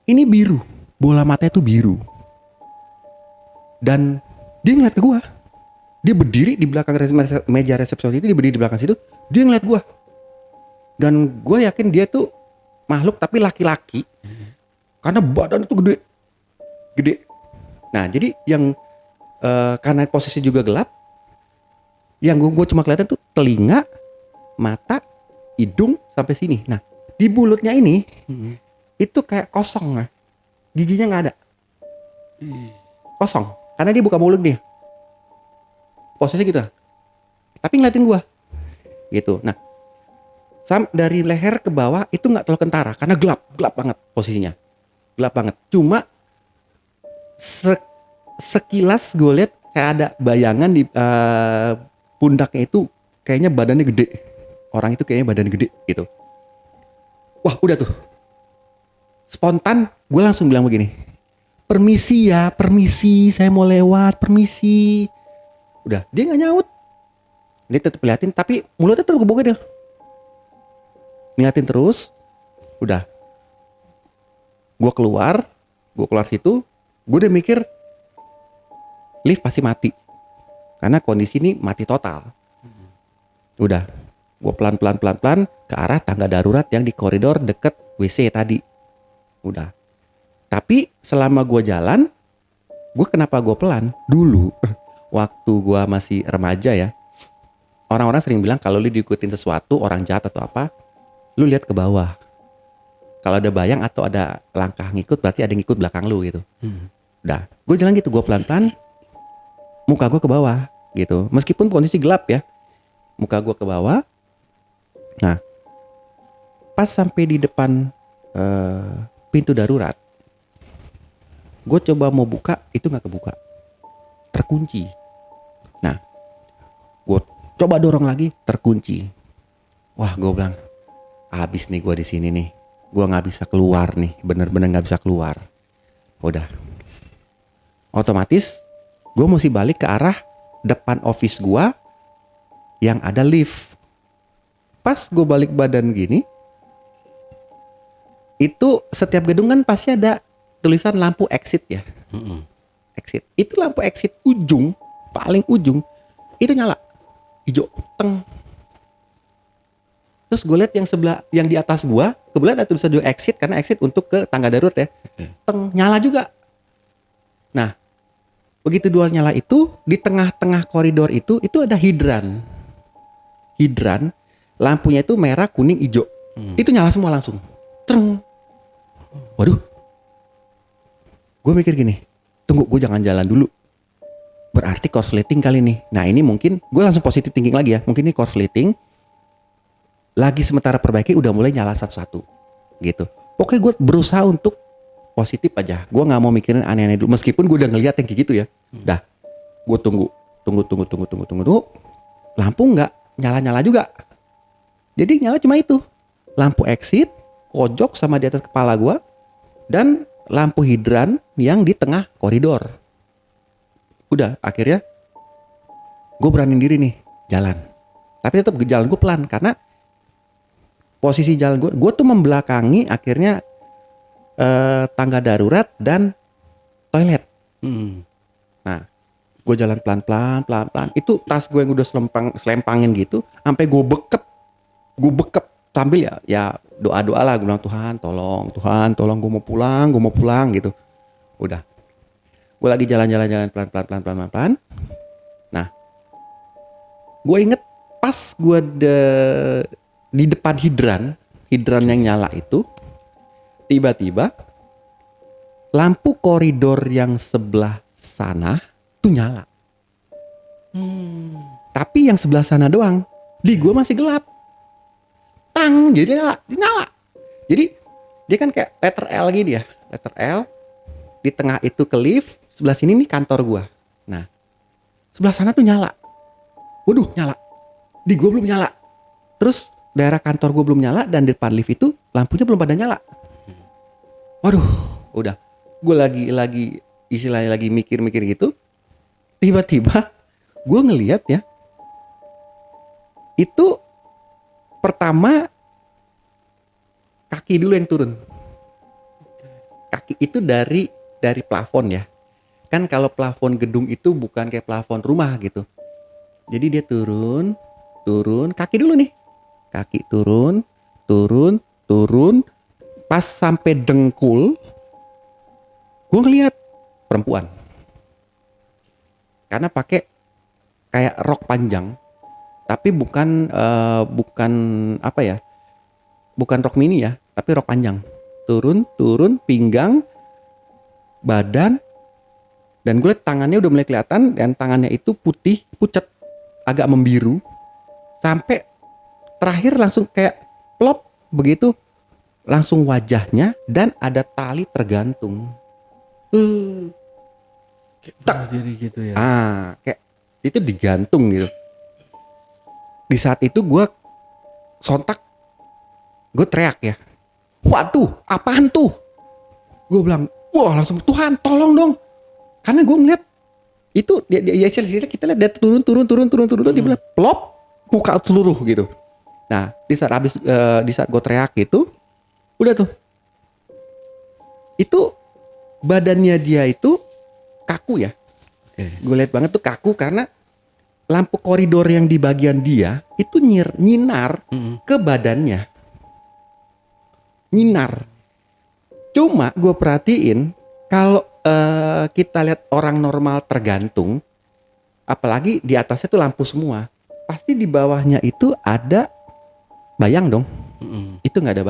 Ini biru. Bola matanya tuh biru. Dan dia ngeliat ke gue. Dia berdiri di belakang meja resepsionis itu. Dia berdiri di belakang situ. Dia ngeliat gue. Dan gue yakin dia tuh makhluk tapi laki-laki. Karena badan itu gede. Nah jadi yang karena posisi juga gelap. Yang gue cuma kelihatan tuh telinga, mata, hidung sampai sini. Nah di mulutnya ini itu kayak kosong ya. Giginya nggak ada. Kosong. Karena dia buka mulut nih. Posisinya gitu. Tapi ngeliatin gua. Gitu. Nah, dari leher ke bawah itu nggak terlalu kentara karena gelap banget posisinya. Gelap banget. Cuma sekilas gue lihat kayak ada bayangan di pundaknya itu kayaknya badannya gede. Orang itu kayaknya badan gede gitu. Wah, udah tuh. Spontan gue langsung bilang begini. Permisi ya, permisi, saya mau lewat, permisi. Udah, dia nggak nyaut. Dia tetap liatin, tapi mulutnya tetap kebuka dia. Ngeliatin terus, udah. Gue keluar situ, gue udah mikir lift pasti mati. Karena kondisi ini mati total. Udah, gue pelan-pelan ke arah tangga darurat yang di koridor deket WC tadi. Udah. Tapi selama gue jalan, kenapa gue pelan? Dulu, waktu gue masih remaja ya, orang-orang sering bilang kalau lu diikutin sesuatu, orang jahat atau apa, lu lihat ke bawah. Kalau ada bayang atau ada langkah ngikut, berarti ada yang ngikut belakang lu gitu. Udah, gue jalan gitu, gue pelan-pelan, muka gue ke bawah gitu. Meskipun kondisi gelap ya, muka gue ke bawah. Nah, pas sampai di depan pintu darurat, gue coba mau buka, itu nggak kebuka, terkunci. Nah, gue coba dorong lagi, terkunci. Wah, gue bilang, habis nih gue di sini nih, gue nggak bisa keluar nih, bener-bener nggak bisa keluar. Udah, otomatis gue mesti balik ke arah depan office gue yang ada lift. Pas gue balik badan gini, itu setiap gedung kan pasti ada tulisan lampu exit ya. Exit. Itu lampu exit ujung, paling ujung, itu nyala. Hijau, teng. Terus gue lihat yang sebelah, yang di atas gue, kebetulan ada tulisan juga exit, karena exit untuk ke tangga darurat ya. Teng, nyala juga. Nah, begitu dua nyala itu, di tengah-tengah koridor itu ada hidran. Hidran, lampunya itu merah, kuning, hijau. Itu nyala semua langsung. Treng. Waduh. Gue mikir gini, tunggu, gue jangan jalan dulu. Berarti korsleting kali nih. Nah ini mungkin, gue langsung positif thinking lagi ya. Mungkin ini korsleting. Lagi sementara perbaiki, udah mulai nyala satu-satu. Gitu. Pokoknya gue berusaha untuk positif aja. Gue gak mau mikirin aneh-aneh dulu. Meskipun gue udah ngeliat yang kayak gitu ya. Dah. Gue tunggu. Lampu gak nyala-nyala juga. Jadi nyala cuma itu. Lampu exit, pojok sama di atas kepala gue. Dan lampu hidran yang di tengah koridor. Udah, akhirnya gue beraniin diri nih jalan. Tapi tetap jalan gue pelan karena posisi jalan gue tuh membelakangi akhirnya tangga darurat dan toilet. Nah, gue jalan pelan-pelan. Itu tas gue yang udah selempangin gitu, sampai gue bekep sambil ya doa lah, gue bilang Tuhan tolong gue mau pulang gitu. Udah, gue lagi jalan pelan. Nah, gue inget pas gue di depan hidran yang nyala itu, tiba-tiba lampu koridor yang sebelah sana tuh nyala. Tapi yang sebelah sana doang, di gue masih gelap. Tang, jadi nyala. Jadi dia kan kayak letter L gini ya, letter L. Di tengah itu ke lift, sebelah sini nih kantor gua. Nah, sebelah sana tuh nyala. Waduh, nyala. Di gua belum nyala. Terus daerah kantor gua belum nyala, dan di depan lift itu lampunya belum pada nyala. Waduh, udah. Gua lagi istilahnya lagi mikir gitu. Tiba-tiba gua ngelihat ya, itu pertama kaki dulu yang turun. Kaki itu dari plafon ya. Kan kalau plafon gedung itu bukan kayak plafon rumah gitu. Jadi dia turun, kaki dulu nih. Kaki turun. Pas sampai dengkul, gue ngeliat perempuan. Karena pakai kayak rok panjang, tapi bukan apa ya? Bukan rok mini ya, tapi rok panjang. turun pinggang, badan, dan gue liat tangannya udah mulai kelihatan, dan tangannya itu putih pucat agak membiru, sampai terakhir langsung kayak plop begitu, langsung wajahnya dan ada tali tergantung. Kayak bunuh diri gitu ya. Kayak itu digantung gitu. Di saat itu gue sontak, gue teriak ya, waduh apaan tuh? Gue bilang, wah langsung Tuhan tolong dong. Karena gue ngeliat itu kita lihat dia turun dia bilang plop muka seluruh gitu. Nah di saat gue teriak gitu, udah tuh itu badannya dia itu kaku ya. Gue lihat banget tuh kaku karena lampu koridor yang di bagian dia itu nyinar ke badannya, nyinar. Cuma gue perhatiin kalau kita lihat orang normal tergantung, apalagi di atasnya tuh lampu semua, pasti di bawahnya itu ada bayang dong. Itu nggak ada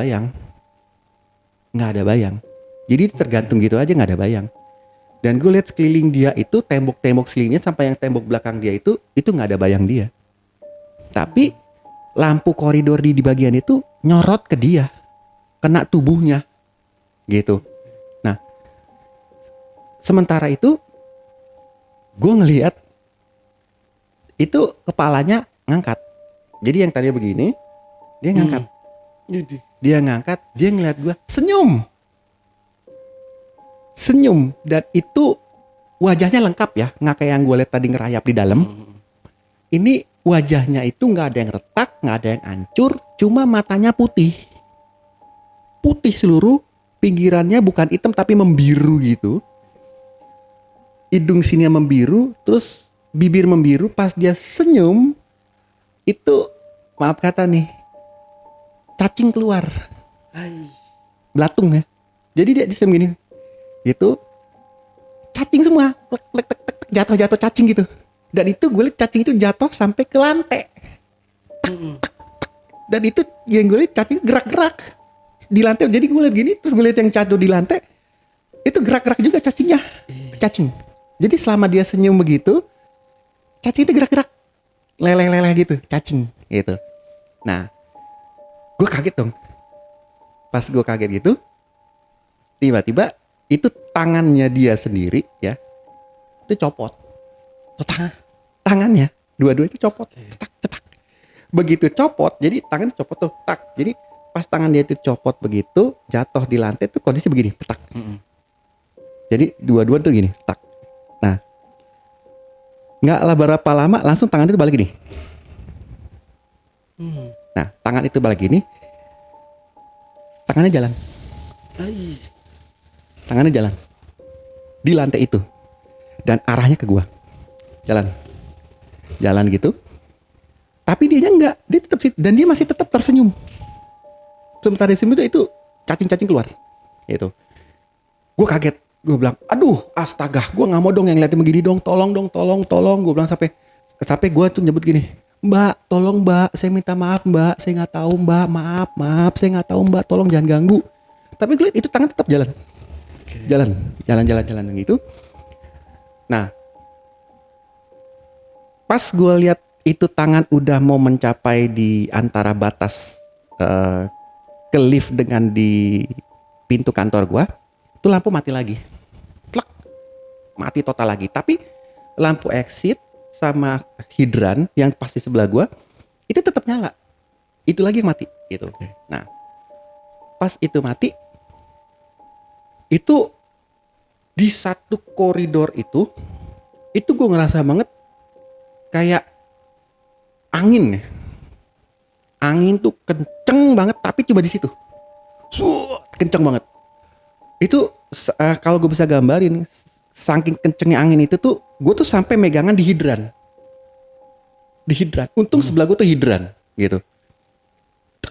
bayang, jadi tergantung gitu aja, nggak ada bayang. Dan gue lihat sekeliling dia itu, tembok-tembok sekelilingnya sampai yang tembok belakang dia itu nggak ada bayang dia. Tapi lampu koridor di bagian itu nyorot ke dia, kena tubuhnya gitu. Nah sementara itu gue ngelihat itu kepalanya ngangkat. Jadi yang tadi begini, dia ngangkat. Dia ngangkat, dia ngeliat gue senyum, dan itu wajahnya lengkap ya, nggak kayak yang gue lihat tadi ngerayap di dalam. Ini wajahnya itu nggak ada yang retak, nggak ada yang hancur, cuma matanya putih seluruh, pinggirannya bukan hitam tapi membiru gitu, hidung sini membiru, terus bibir membiru. Pas dia senyum itu, maaf kata nih, cacing keluar, belatung ya. Jadi dia senyum gini gitu, cacing semua jatuh cacing gitu. Dan itu gue liat cacing itu jatuh sampai ke lantai, dan itu yang gue liat cacing gerak-gerak di lantai. Jadi gue liat gini, terus gue liat yang jatuh di lantai itu gerak-gerak juga cacingnya. Jadi selama dia senyum begitu, cacing itu gerak-gerak leleh-leleh gitu, cacing gitu. Nah gue kaget dong. Pas gue kaget gitu, tiba-tiba itu tangannya dia sendiri ya, itu copot. Tangannya dua-duanya itu copot, cetak. Begitu copot, jadi tangan copot tuh, tak. Jadi pas tangan dia itu copot begitu, jatuh di lantai tuh kondisi begini, petak. Jadi dua-dua tuh gini, tak. Nah, nggak lah berapa lama, langsung tangan itu balik gini. Nah, tangan itu balik gini, tangannya jalan. Tangannya jalan di lantai itu, dan arahnya ke gua, jalan gitu. Tapi dia enggak, dia tetap situ, dan dia masih tetap tersenyum. Sementara di sini itu cacing-cacing keluar gitu. Gua kaget, gua bilang aduh astaga, gua nggak mau dong yang liatin begini dong, tolong. Gua bilang sampai gua tuh nyebut gini, Mbak tolong Mbak, saya minta maaf Mbak, saya nggak tahu Mbak, maaf saya nggak tahu Mbak, tolong jangan ganggu. Tapi gue liat itu tangan tetap jalan gitu. Nah pas gue lihat itu tangan udah mau mencapai di antara batas ke lift dengan di pintu kantor gue, itu lampu mati lagi, mati total lagi. Tapi lampu exit sama hidran yang pasti sebelah gue itu tetap nyala, itu lagi yang mati gitu. Nah pas itu mati, itu di satu koridor itu gue ngerasa banget kayak angin tuh kenceng banget, tapi coba di situ kenceng banget. Itu kalau gue bisa gambarin, saking kencengnya angin itu tuh, gue tuh sampai megangan di hidran. Untung sebelah gue tuh hidran gitu,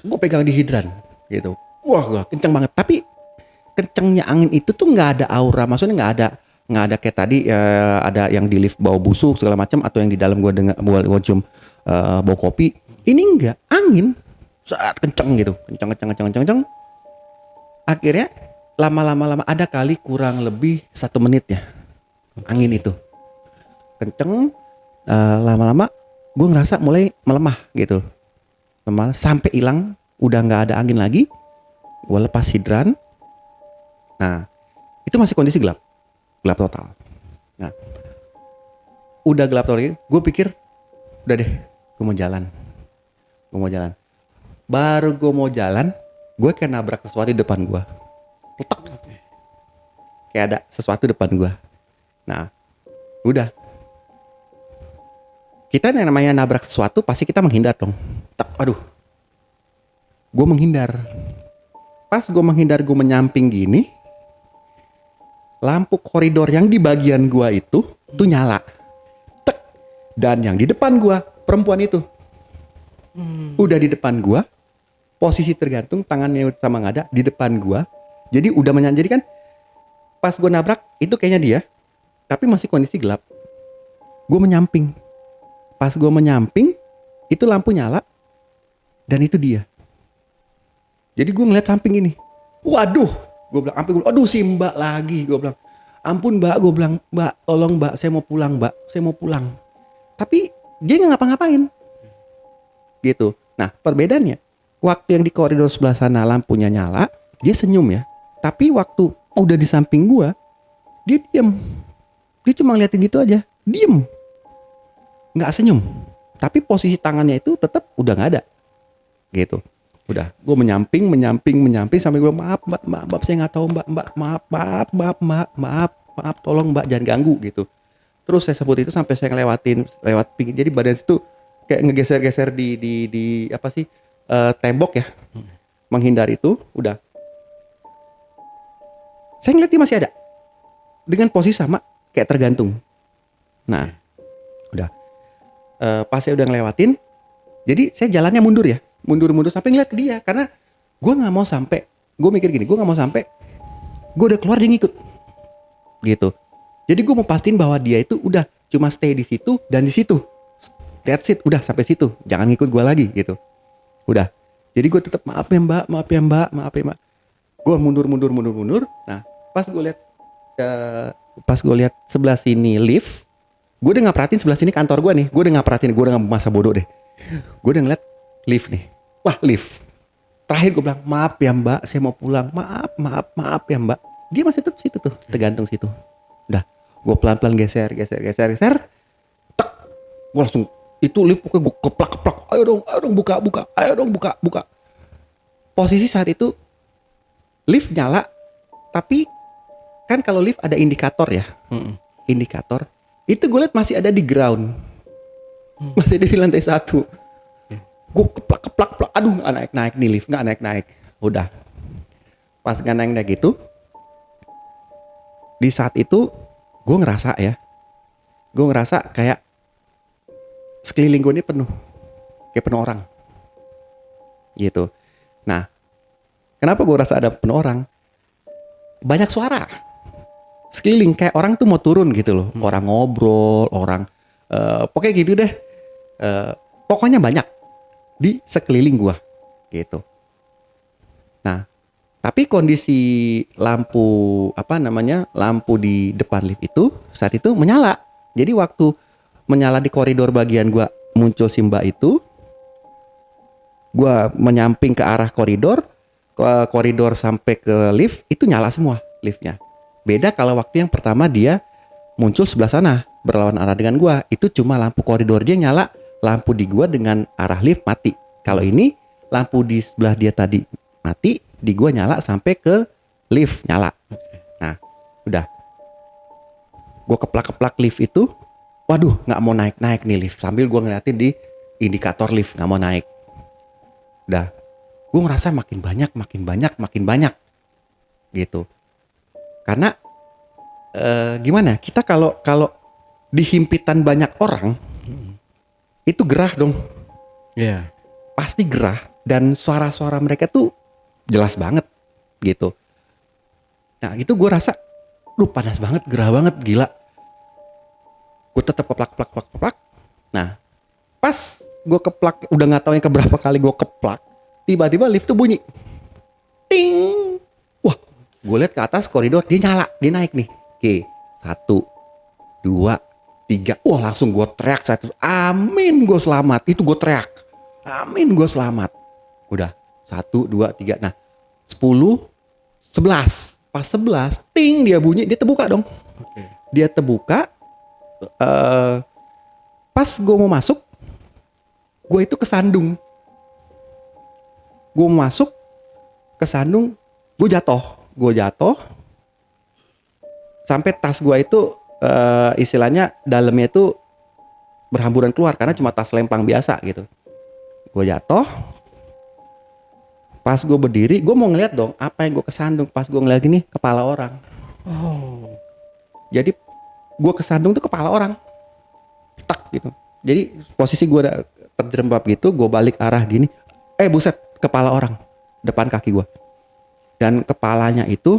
gue pegang di hidran gitu. Wah gue kenceng banget, tapi kencengnya angin itu tuh nggak ada aura, maksudnya nggak ada kayak tadi ada yang di lift bau busuk segala macam, atau yang di dalam gua cium bau kopi. Ini enggak, angin saat kenceng gitu, kenceng. Akhirnya lama-lama ada kali kurang lebih 1 menit ya angin itu kenceng. Lama-lama gue ngerasa mulai melemah gitu, lemah sampai hilang, udah nggak ada angin lagi. Gue lepas hidran. Nah itu masih kondisi gelap, gelap total. Nah udah gelap total, gue pikir udah deh, gue mau jalan. Baru gue mau jalan, gue kayak nabrak sesuatu di depan gue. Letak. Kayak ada sesuatu depan gue. Nah, udah. Kita yang namanya nabrak sesuatu pasti kita menghindar dong. Tak, aduh. Gue menghindar. Pas gue menghindar, gue menyamping gini. Lampu koridor yang di bagian gue itu tuh nyala. Tek. Dan yang di depan gue, perempuan itu. Udah di depan gue. Posisi tergantung, tangannya sama nggak ada di depan gue. Jadi udah jadi kan pas gue nabrak itu kayaknya dia, tapi masih kondisi gelap. Gue menyamping. Pas gue menyamping, itu lampu nyala dan itu dia. Jadi gue ngeliat samping ini. Waduh, gue bilang ampun, aduh si Mbak lagi, gue bilang. Ampun Mbak, gue bilang, Mbak, tolong Mbak, saya mau pulang Mbak, saya mau pulang. Tapi dia nggak ngapa-ngapain. Gitu. Nah perbedaannya, waktu yang di koridor sebelah sana lampunya nyala, dia senyum ya. Tapi waktu udah di samping gua, dia diem. Dia cuma ngeliatin gitu aja, diem. Nggak senyum. Tapi posisi tangannya itu tetap udah nggak ada. Gitu. Udah, gua menyamping sampai gua maaf, saya nggak tahu Mbak, maaf, tolong Mbak jangan ganggu gitu. Terus saya sebut itu sampai saya lewat pinggir. Jadi badan itu kayak ngegeser-geser di apa sih, tembok ya, menghindar itu. Udah, saya ngeliat dia masih ada dengan posisi sama kayak tergantung. Nah udah, pas saya udah ngelewatin, jadi saya jalannya mundur sampai ngeliat ke dia, karena gue nggak mau sampai, gue mikir gini, gue nggak mau sampai gue udah keluar dia ngikut gitu. Jadi gue mau pastiin bahwa dia itu udah cuma stay di situ dan di situ, that's it, udah sampai situ, jangan ngikut gue lagi gitu. Udah, jadi gue tetap maaf ya mbak. Gue mundur. Nah pas gue lihat sebelah sini lift, gue udah nggak perhatiin sebelah sini kantor gue nih, gue udah nggak masa bodoh deh, gue udah ngeliat lift nih, wah lift. Terakhir gue bilang maaf ya mbak, saya mau pulang, maaf ya mbak. Dia masih tetap situ tuh, tergantung situ. Udah, gue pelan-pelan geser, tak, gue langsung itu lift pokoknya gue keplak, ayo dong buka. Posisi saat itu lift nyala, tapi kan kalau lift ada indikator ya, indikator itu gue liat masih ada di ground, masih ada di lantai 1. Gue keplak, aduh nggak naik nih lift, nggak naik. Udah, pas nggak naik gitu, di saat itu gue ngerasa kayak sekeliling gue ini penuh, kayak penuh orang gitu. Nah kenapa gue rasa ada penuh orang? Banyak suara sekeliling, kayak orang tuh mau turun gitu loh. Orang ngobrol, orang pokoknya gitu deh. Pokoknya banyak di sekeliling gua gitu. Nah, tapi kondisi lampu lampu di depan lift itu saat itu menyala. Jadi waktu menyala di koridor bagian gua muncul si Mbak itu, gua menyamping ke arah koridor sampai ke lift itu nyala semua liftnya. Beda kalau waktu yang pertama dia muncul sebelah sana berlawan arah dengan gua, itu cuma lampu koridor dia nyala, lampu di gua dengan arah lift mati. Kalau ini lampu di sebelah dia tadi mati, di gua nyala sampai ke lift nyala. Nah udah, gua keplak lift itu, waduh nggak mau naik nih lift, sambil gua ngeliatin di indikator lift nggak mau naik. Udah, gue ngerasa makin banyak gitu. Karena gimana? Kita kalau di himpitan banyak orang itu gerah dong. Iya. Yeah. Pasti gerah, dan suara-suara mereka tuh jelas banget gitu. Nah itu gue rasa, panas banget, gerah banget, gila. Gue tetap keplak. Nah pas gue keplak, udah nggak tahu yang keberapa kali gue keplak, tiba-tiba lift tuh bunyi, ting. Gue lihat ke atas koridor, dia nyala, dia naik nih. Oke, 1, 2, 3. Wah, langsung gue teriak satu. Amin, gue selamat. Itu gue teriak. Amin, gue selamat. Udah, 1, 2, 3. Nah, 10, 11. Pas 11, ting dia bunyi, dia terbuka dong. Oke. Dia terbuka. Pas gue mau masuk, gue itu kesandung. Gue masuk, kesandung, gue jatuh. Sampai tas gue itu istilahnya dalamnya itu berhamburan keluar karena cuma tas lempang biasa gitu. Gue jatuh. Pas gue berdiri, gue mau ngeliat dong apa yang gue kesandung. Pas gue ngeliat gini, kepala orang. Oh. Jadi gue kesandung tuh kepala orang. Tak gitu. Jadi posisi gue udah terjerembab gitu, gue balik arah gini. Buset, kepala orang depan kaki gue. Dan kepalanya itu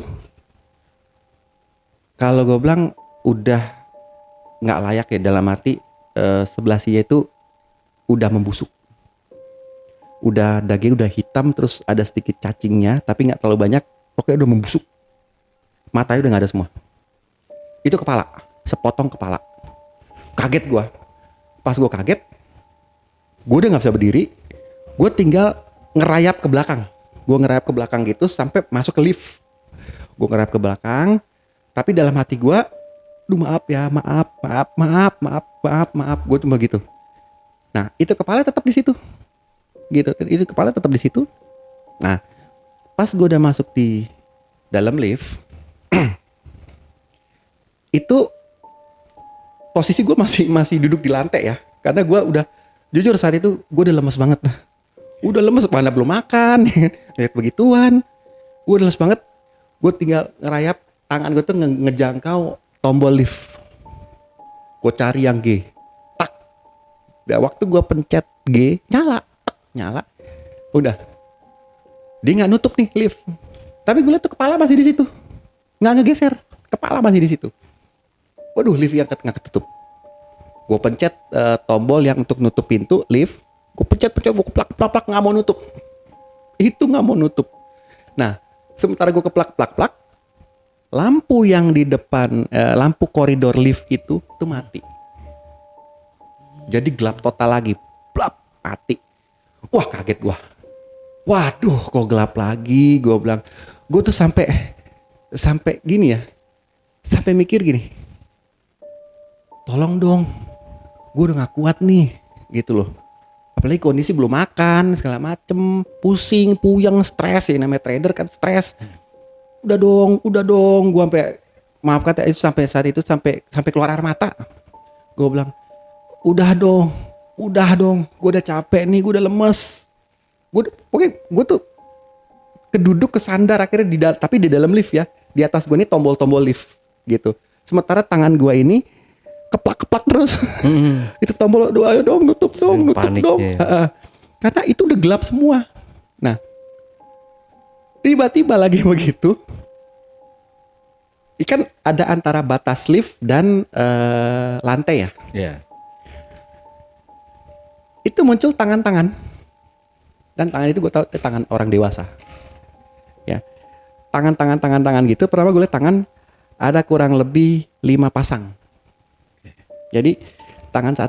kalau gue bilang udah nggak layak ya, dalam arti sebelah sini itu udah membusuk. Udah daging udah hitam, terus ada sedikit cacingnya tapi nggak terlalu banyak, pokoknya udah membusuk. Matanya udah nggak ada semua. Itu kepala, sepotong kepala. Kaget gue. Pas gue kaget, gue udah nggak bisa berdiri. Gue tinggal ngerayap ke belakang. Gue ngerayap ke belakang gitu sampai masuk ke lift. Gue ngerayap ke belakang, tapi dalam hati gue, duh maaf ya, maaf. Gue cuma gitu. Nah, itu kepala tetap di situ. Gitu, itu kepala tetap di situ. Nah, pas gue udah masuk di dalam lift, itu posisi gue masih duduk di lantai ya, karena gue udah, jujur saat itu gue udah lemes banget. Udah lemes, mana belum makan, lihat begituan, gue udah lemes banget. Gue tinggal ngerayap, tangan gue tuh ngejangkau tombol lift. Gue cari yang G, tak. Dan waktu gue pencet G, nyala, udah, dia nggak nutup nih lift, tapi gue liat tuh kepala masih di situ, nggak ngegeser, kepala masih di situ. Waduh, lift yang nggak ketutup. Gue pencet tombol yang untuk nutup pintu lift, gue pencet, gue keplak, nggak mau nutup, itu nggak mau nutup. Nah, sementara gue keplak, lampu yang di depan, lampu koridor lift itu tuh mati. Jadi gelap total lagi, blap, mati. Wah, kaget gua. Waduh, kok gelap lagi? Gua bilang, gua tuh sampai gini ya. Sampai mikir gini. Tolong dong. Gua udah gak kuat nih, gitu loh. Apalagi kondisi belum makan, segala macem, pusing, puyeng, stres ya, namanya trader kan stres. Udah dong. Gua sampai, maaf kata itu, sampai saat itu sampai keluar air mata. Gua bilang, udah dong, gue udah capek nih, gue udah lemes. Gue tuh keduduk kesandar akhirnya tapi di dalam lift ya. Di atas gue nih tombol-tombol lift gitu. Sementara tangan gue ini keplak terus. Itu tombol, ayo dong, nutup dong. Ya. Karena itu udah gelap semua. Nah, tiba-tiba lagi begitu. Ikan ada antara batas lift dan lantai ya. Yeah. Itu muncul tangan-tangan, dan tangan itu gue tahu itu tangan orang dewasa ya, tangan gitu. Pertama gue lihat tangan ada kurang lebih 5 pasang. Jadi tangan 1,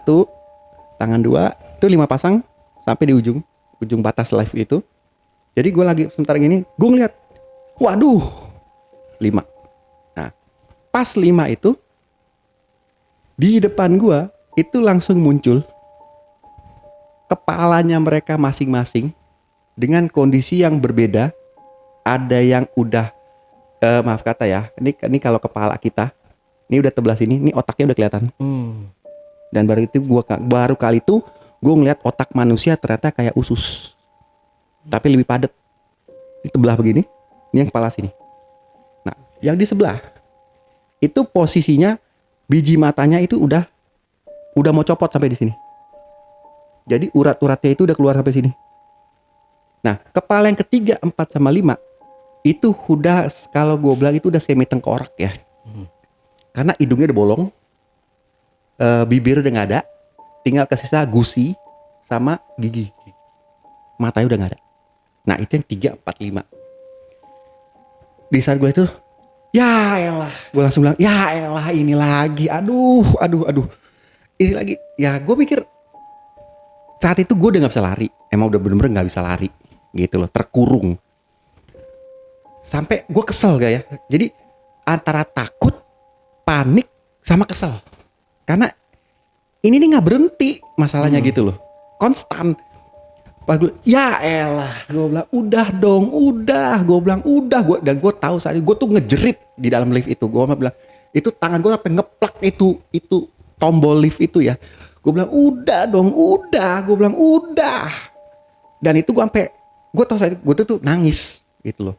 tangan 2 itu 5 pasang sampai di ujung batas live itu. Jadi gue lagi sebentar gini, gue ngeliat, waduh, 5. Nah, pas 5 itu di depan gue itu langsung muncul kepalanya mereka masing-masing dengan kondisi yang berbeda. Ada yang udah maaf kata ya, ini kalau kepala kita ini udah sebelah sini, ini otaknya udah kelihatan. Dan baru kali itu gue ngeliat otak manusia ternyata kayak usus, tapi lebih padat. Ini sebelah begini, ini yang kepala sini. Nah, yang di sebelah itu posisinya biji matanya itu udah mau copot sampai di sini. Jadi urat-uratnya itu udah keluar sampai sini. Nah, kepala yang ketiga, 4 sama 5 itu udah, kalau gue bilang itu udah semi tengkorak ya. Karena hidungnya udah bolong, bibir udah nggak ada, tinggal kesisa gusi sama gigi. Matanya udah nggak ada. Nah, itu yang 3, 4, 5. Di saat gue itu, ya elah, gue langsung bilang, ya elah ini lagi, aduh. Ini lagi, ya gue mikir saat itu gue udah gak bisa lari. Emang udah bener-bener gak bisa lari gitu loh, terkurung. Sampai gue kesel gak ya. Jadi antara takut, panik, sama kesel. Karena ini nih gak berhenti masalahnya gitu loh. Konstan. Pas gue, ya elah, gue bilang udah dong, gue bilang udah, dan gue tahu saat itu gue tuh ngejerit di dalam lift itu, gue bilang itu tangan gue sampai ngeplak itu tombol lift itu ya, gue bilang udah dong, gue bilang udah, dan itu gue tahu saat itu gue tuh nangis gitu loh,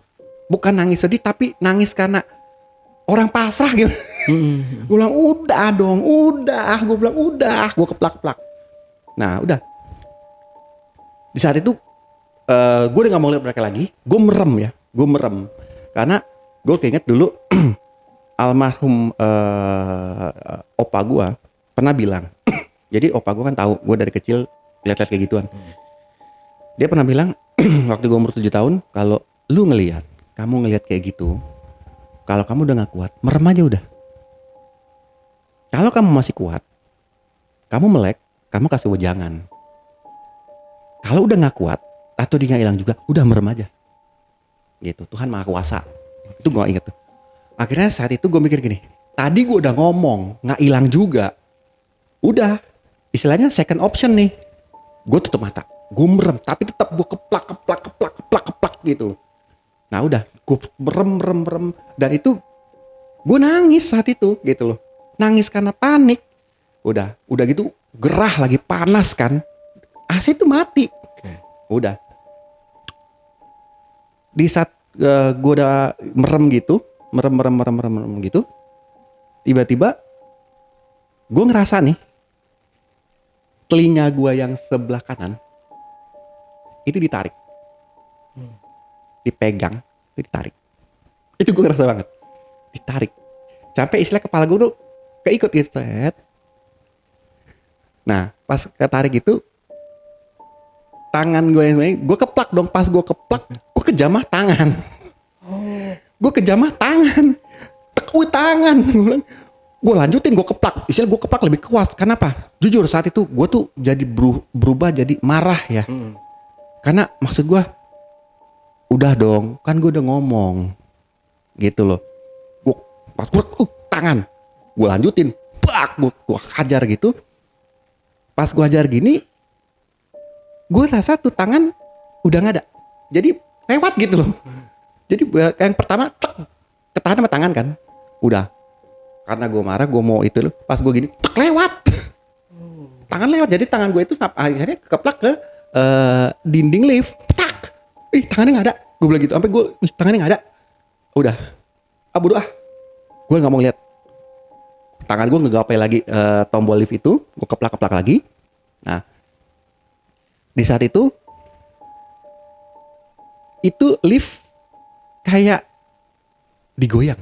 bukan nangis sedih tapi nangis karena orang pasrah gitu, gue bilang udah dong, gue bilang udah, gue keplak, nah udah. Di saat itu gue udah gak mau lihat mereka lagi. Gue merem karena gue keinget dulu almarhum opa gue pernah bilang. Jadi opa gue kan tahu gue dari kecil lihat kayak gituan. Dia pernah bilang waktu gue umur 7 tahun, kalau lu kamu ngelihat kayak gitu, kalau kamu udah gak kuat, merem aja udah. Kalau kamu masih kuat, kamu melek, kamu kasih wejangan. Kalau udah gak kuat atau dia gak hilang juga, udah merem aja gitu. Tuhan Maha Kuasa, itu gue inget tuh. Akhirnya saat itu gue mikir gini, tadi gue udah ngomong gak hilang juga, udah istilahnya second option nih, gue tutup mata, gue merem, tapi tetap gue keplak gitu. Nah udah gue merem, dan itu gue nangis saat itu gitu loh, nangis karena panik. Udah gitu gerah lagi, panas kan, AC itu mati. Udah. Di saat gue udah merem gitu, merem gitu, tiba-tiba gue ngerasa nih telinga gue yang sebelah kanan itu ditarik, dipegang, itu ditarik. Itu gue ngerasa banget, ditarik. Sampai istilah kepala gue tuh keikut gitu. Nah pas ketarik itu, tangan gue yang gue keplak dong. Pas gue keplak, gue kejamah tangan. Tekuk tangan. Gue lanjutin, gue keplak. Istilah gue keplak lebih kuat. Kenapa? Jujur saat itu gue tuh jadi berubah jadi marah ya. Karena maksud gue, udah dong, kan gue udah ngomong gitu loh. Gue pas tangan, gue lanjutin, gue hajar gitu. Pas gue hajar gini, gue rasa tuh tangan udah gak ada. Jadi lewat gitu loh. Jadi yang pertama ketahan sama tangan kan. Udah. Karena gue marah, gue mau itu loh. Pas gue gini, lewat. Tangan lewat. Jadi tangan gue itu akhirnya keplak ke dinding lift. Tak. Tangannya gak ada. Gue bilang gitu. Sampai gue, tangannya gak ada. Udah. Bodoh ah. Gue gak mau lihat. Tangan gue ngegapai lagi tombol lift itu. Gue keplak lagi. Nah. Di saat itu lift kayak digoyang,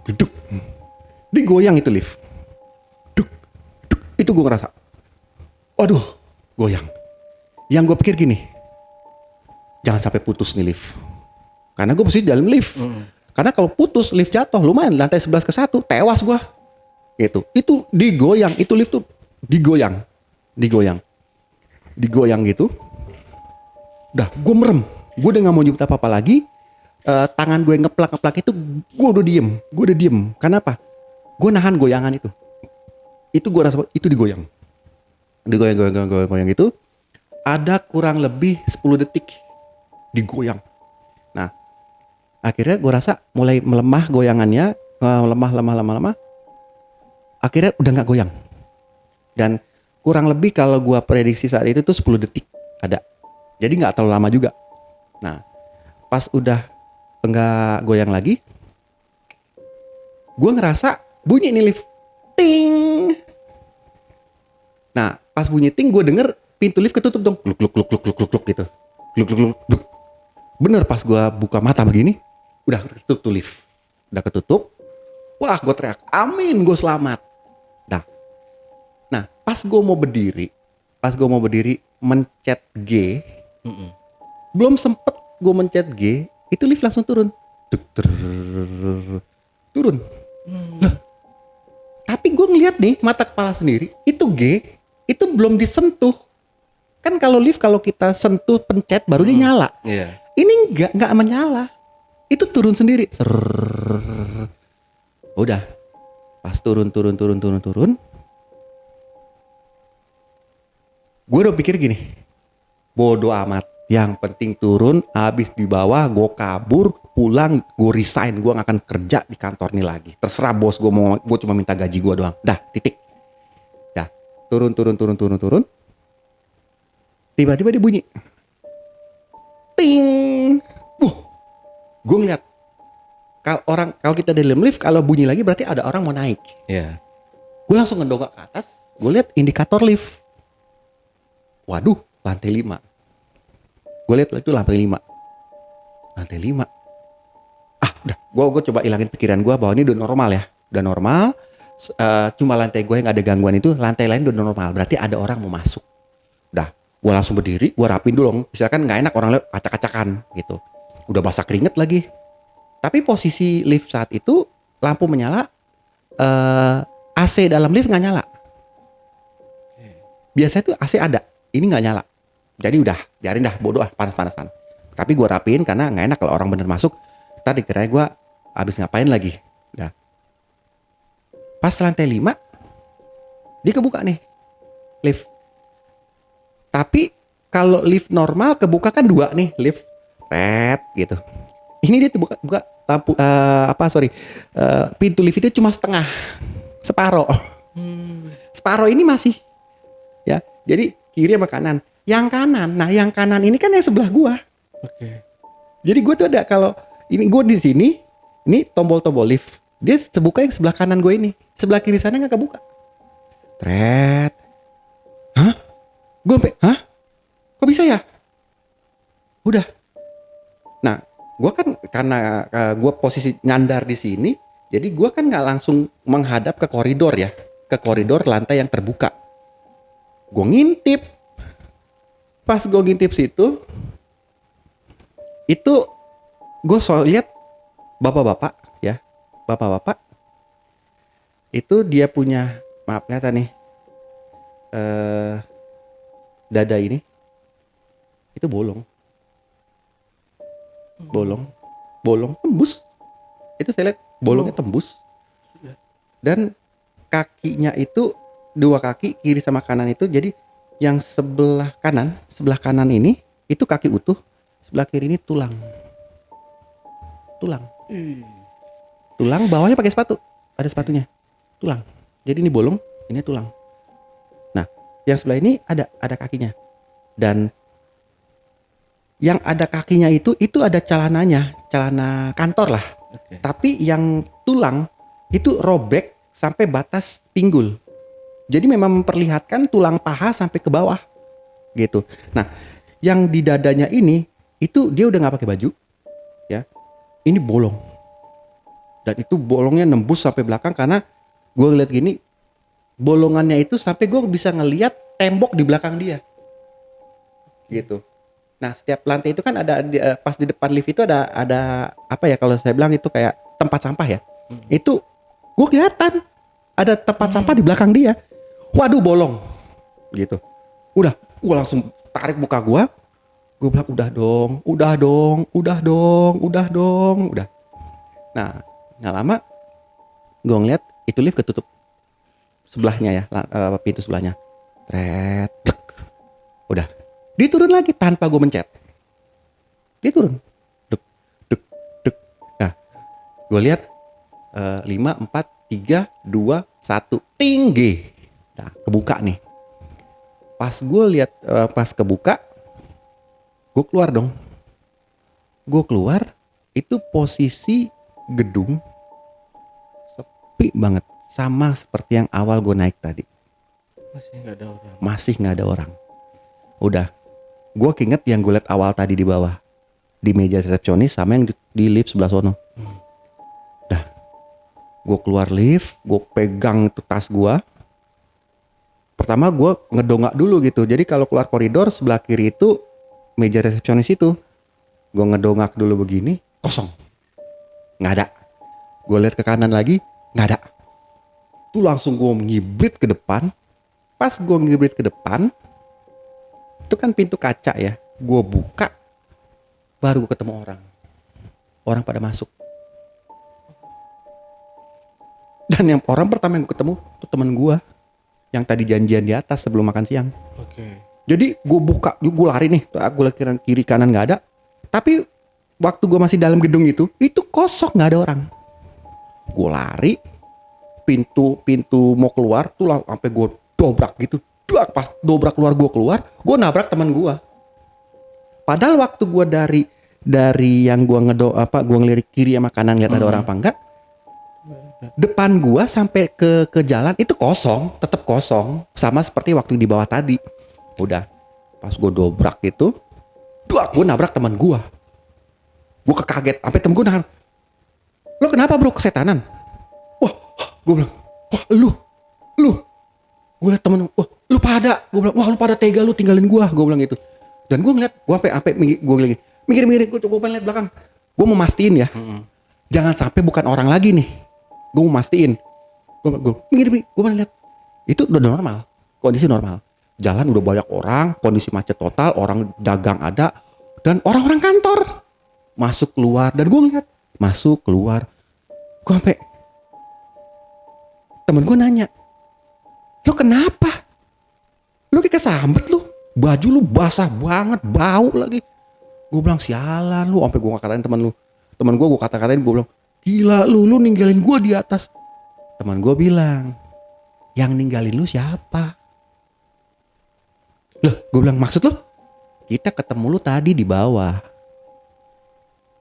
duduk, digoyang itu lift, itu gue ngerasa, waduh, goyang. Yang gue pikir gini, jangan sampai putus nih lift, karena gue posisi dalam lift, karena kalau putus lift jatuh lumayan, lantai 11 ke 1, tewas gue, gitu. Itu digoyang, itu lift tuh digoyang gitu. Udah gue merem, gue udah gak mau nyebut apa-apa lagi. Tangan gue ngeplak itu, gue udah diem. Kenapa? Gue nahan goyangan itu gue rasa itu digoyang gitu. Ada kurang lebih 10 detik digoyang. Nah akhirnya gue rasa mulai melemah goyangannya, lemah. Akhirnya udah gak goyang. Dan kurang lebih kalau gue prediksi saat itu tuh 10 detik ada. Jadi gak terlalu lama juga. Nah pas udah enggak goyang lagi, gue ngerasa bunyi nih lift. Ting. Nah pas bunyi ting, gue denger pintu lift ketutup dong. Gluk gitu. Gluk. Bener pas gue buka mata begini, udah ketutup tuh lift. Udah ketutup. Wah gue teriak, amin, gue selamat. Nah pas gue mau berdiri mencet G, belum sempet gue mencet G, itu lift langsung turun. Turun. Loh, tapi gue ngeliat nih mata kepala sendiri, itu G, itu belum disentuh. Kan kalau lift kalau kita sentuh pencet baru dia nyala. Iya. Ini nggak menyala. Itu turun sendiri. Udah. Pas turun. Gue udah pikir gini. Bodoh amat. Yang penting turun, habis di bawah, gue kabur, pulang, gue resign, gue gak akan kerja di kantor ini lagi. Terserah bos, gue cuma minta gaji gue doang. Dah, titik. Dah, turun. Tiba-tiba dia bunyi. Ting. Gue ngeliat. Kalau kita di dalam lift, kalau bunyi lagi berarti ada orang mau naik. Iya. Gue langsung ngedongak ke atas, gue lihat indikator lift. Waduh, lantai 5. Gue lihat itu lantai 5. Lantai 5. Udah. Gue coba ilangin pikiran gue bahwa ini udah normal ya. Udah normal. Cuma lantai gue yang ada gangguan itu. Lantai lain udah normal. Berarti ada orang mau masuk. Udah. Gue langsung berdiri. Gue rapin dulu. Misalkan gak enak orang lihat acak-acakan gitu. Udah basah keringet lagi. Tapi posisi lift saat itu lampu menyala. AC dalam lift gak nyala. Biasanya tuh AC ada. Ini gak nyala. Jadi udah, biarin dah, bodoh panas-panasan. Tapi gue rapiin karena nggak enak kalau orang bener masuk. Ntar dikira gue abis ngapain lagi. Udah. Pas lantai 5, dia kebuka nih lift. Tapi kalau lift normal kebuka kan 2 nih lift, red gitu. Ini dia buka lampu pintu lift itu cuma setengah, separoh. Separoh ini masih, ya. Jadi kiri sama kanan. Yang kanan ini kan yang sebelah gua. Oke. Jadi gua tuh ada kalau ini gua di sini, ini tombol-tombol lift. Dia sebuka yang sebelah kanan gua ini. Sebelah kiri sana nggak kebuka. Tret. Hah? Gua sampai, hah? Kok bisa ya? Udah. Nah, gua kan karena gua posisi nyandar di sini, jadi gua kan nggak langsung menghadap ke koridor ya, ke koridor lantai yang terbuka. Gua ngintip. Pas gue ngintip situ, itu gue lihat bapak-bapak ya, bapak-bapak itu dia punya, maaf kata nih, dada ini itu bolong tembus. Itu saya lihat bolongnya tembus, dan kakinya itu 2 kaki kiri sama kanan itu jadi. Yang sebelah kanan ini itu kaki utuh, sebelah kiri ini tulang. Tulang bawahnya pakai sepatu, ada sepatunya, tulang. Jadi ini bolong, ini tulang. Nah, yang sebelah ini ada kakinya, dan yang ada kakinya itu ada celananya, celana kantor lah. Okay. Tapi yang tulang itu robek sampai batas pinggul. Jadi memang memperlihatkan tulang paha sampai ke bawah gitu. Nah, yang di dadanya ini itu dia udah nggak pakai baju, ya. Ini bolong, dan itu bolongnya nembus sampai belakang karena gue ngeliat gini, bolongannya itu sampai gue bisa ngeliat tembok di belakang dia, gitu. Nah, setiap lantai itu kan ada pas di depan lift itu ada apa ya kalau saya bilang itu kayak tempat sampah ya. Itu gue kelihatan ada tempat sampah di belakang dia. Waduh, bolong gitu. Udah, gue langsung tarik muka gue bilang udah dong. Nah, nggak lama gue ngeliat itu lift ketutup sebelahnya ya, pintu sebelahnya. Tret, udah, dia turun lagi tanpa gue mencet. Dia turun, dek. Nah, gue lihat 5, 4, 3, 2, 1, tinggi. Nah, kebuka nih. Pas gue lihat, pas kebuka, gue keluar dong. Gue keluar, itu posisi gedung sepi banget, sama seperti yang awal gue naik tadi. Masih nggak ada orang. Udah, gue keinget yang gue lihat awal tadi di bawah, di meja resepsionis sama yang di lift sebelah sono. Dah, gue keluar lift, gue pegang tuh tas gue. Pertama gue ngedongak dulu gitu. Jadi kalau keluar koridor sebelah kiri itu meja resepsionis itu. Gue ngedongak dulu begini, kosong, nggak ada. Gue lihat ke kanan lagi, nggak ada. Tuh langsung gue ngibrit ke depan. Pas gue ngibrit ke depan, itu kan pintu kaca ya. Gue buka, baru gue ketemu orang. Orang pada masuk. Dan yang orang pertama yang gue ketemu tuh temen gue yang tadi janjian di atas sebelum makan siang. Oke. Jadi gue buka, gue lari nih. Gue lihat kiri kanan nggak ada. Tapi waktu gue masih dalam gedung itu kosong, nggak ada orang. Gue lari, pintu mau keluar tuh sampai gue dobrak gitu. Pas dobrak keluar, gue nabrak teman gue. Padahal waktu gue dari yang gue gue ngelirik kiri sama kanan lihat ada orang apa enggak. Depan gue sampai ke jalan itu kosong, tetap kosong, sama seperti waktu di bawah tadi. Udah, pas gue dobrak itu, gue nabrak teman gue. Gue kekaget, sampai temen gue nahan. Lo kenapa bro, kesetanan? Wah, gue bilang, wah lu. Gue liat temen, wah lu pada. Gue bilang, wah lu pada tega lu tinggalin gue bilang gitu. Dan gue ngeliat, gue sampai gue lagi mikir, gue pengen liat belakang. Gue mau mastiin ya, jangan sampai bukan orang lagi nih. Gue mau mastiin. Gue mikir, gue pengen liat. Itu udah normal, kondisi normal. Jalan udah banyak orang, kondisi macet total, orang dagang ada, dan orang-orang kantor masuk keluar. Dan gue ngeliat masuk keluar. Gue sampai temen gue nanya, lo kenapa? Lo kayak kesambet lu, baju lu basah banget, bau lagi. Gue bilang sialan lu, sampai gue ngatain temen gue kata-katain, gue bilang gila lu ninggalin gue di atas. Teman gue bilang, yang ninggalin lu siapa? Loh, gue bilang maksud lu? Kita ketemu lu tadi di bawah.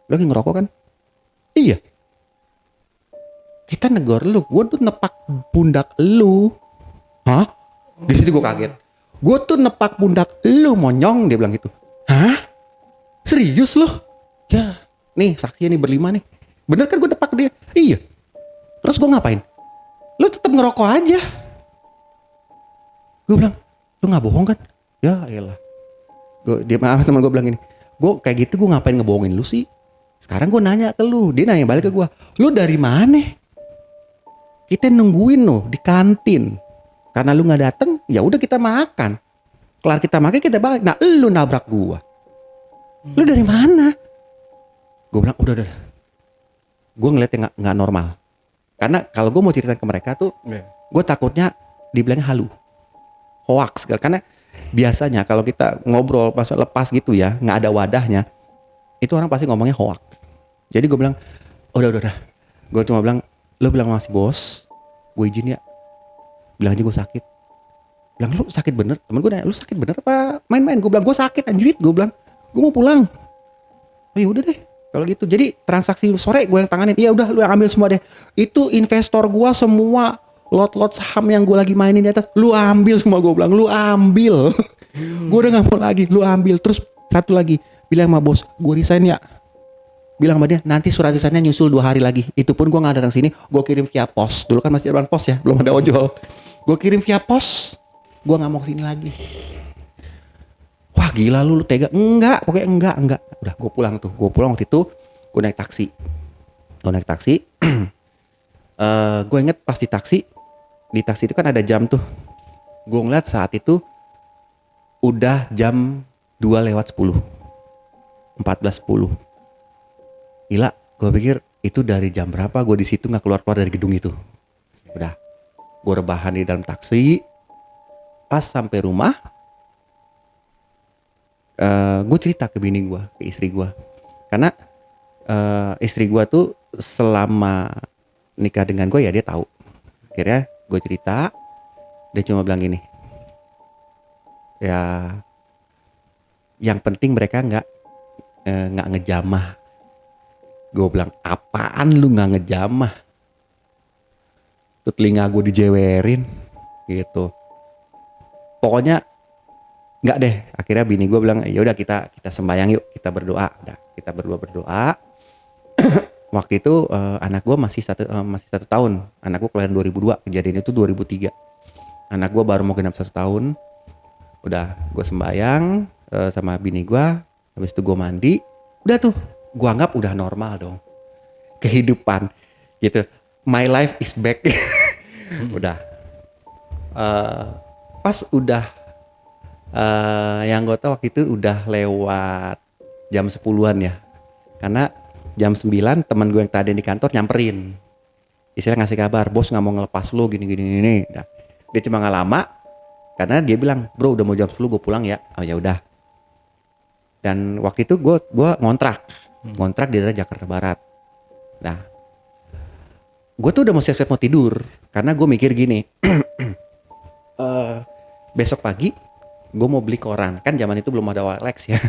Lu lagi ngerokok kan? Iya. Kita negor lu, gue tuh nepak pundak lu. Hah? Di situ gue kaget. Gue tuh nepak pundak lu monyong, dia bilang gitu. Hah? Serius lu? Ya, nih saksinya nih berlima nih. Bener kan gue nepak dia? Iya. Terus gue ngapain? Lu tetap ngerokok aja. Gue bilang, lu nggak bohong kan? Ya elah. Dia teman gue bilang gini, gue kayak gitu gue ngapain ngebohongin lu sih? Sekarang gue nanya ke lu, dia nanya balik ke gue, lu dari mana? Kita nungguin lo di kantin. Karena lu nggak dateng, ya udah kita makan. Kelar kita makan kita balik. Nah, lu nabrak gua. Lu dari mana? Gue bilang udah. Gue ngeliatnya nggak normal. Karena kalau gue mau cerita ke mereka tuh, gue takutnya dibilangnya halu, hoax. Karena biasanya kalau kita ngobrol pas lepas gitu ya, nggak ada wadahnya, itu orang pasti ngomongnya hoax. Jadi gue bilang, udah. Gue cuma bilang, lu bilang masih bos, gue izin ya. Bilang aja gue sakit. Bilang lu sakit bener. Temen gue nanya, lu sakit bener apa main-main? Gue bilang gue sakit anjrit. Gue bilang gue mau pulang. Oh ya udah deh kalau gitu. Jadi transaksi sore gue yang tanganin. Iya udah lu yang ambil semua deh. Itu investor gue semua lot-lot saham yang gue lagi mainin di atas, lu ambil semua. Gue bilang lu ambil. Gue udah gak mau lagi. Lu ambil. Terus satu lagi, bilang sama bos, gue resign ya. Bilang sama dia, nanti surat resignnya nyusul 2 hari lagi. Itu pun gue gak datang sini, gue kirim via pos. Dulu kan masih ada pos ya, belum ada ojol. Gue kirim via pos, gue gak mau kesini lagi. Wah gila lu tega. Enggak, pokoknya enggak. Udah gue pulang tuh. Gue pulang waktu itu, gue naik taksi. Gue inget pas di taksi itu kan ada jam tuh. Gue ngeliat saat itu udah jam 2:10. 14:10. Gila, gue pikir itu dari jam berapa gue di situ nggak keluar dari gedung itu. Udah, gue rebahan di dalam taksi. Pas sampai rumah, gue cerita ke bini gue, ke istri gue. Karena istri gue tuh selama nikah dengan gue ya dia tahu. Akhirnya gue cerita, dia cuma bilang gini, ya, yang penting mereka nggak ngejamah. Gue bilang apaan lu nggak ngejamah? Tuh telinga gue dijewerin gitu. Pokoknya nggak deh. Akhirnya bini gue bilang ya udah kita sembahyang yuk, kita berdoa. Udah kita berdua berdoa. Waktu itu anak gue masih satu tahun. Anak gue kelahiran 2002, kejadian itu 2003. Anak gue baru mau genap 1 tahun. Udah gue sembahyang sama bini gue. Habis itu gue mandi. Udah tuh, gua anggap udah normal dong. Kehidupan gitu. My life is back. Udah. Eh, Pas udah yang gue tahu waktu itu udah lewat jam 10-an ya. Karena jam 9 teman gue yang tadi di kantor nyamperin. Istilah ngasih kabar, bos nggak mau ngelepas lu gini. Nah, dia cuma nggak lama karena dia bilang, bro udah mau jam 10 gue pulang ya. Oh ya udah. Dan waktu itu gue ngontrak di daerah Jakarta Barat. Nah, gue tuh udah mau siap-siap mau tidur karena gue mikir gini, besok pagi gue mau beli koran, kan zaman itu belum ada Walex ya.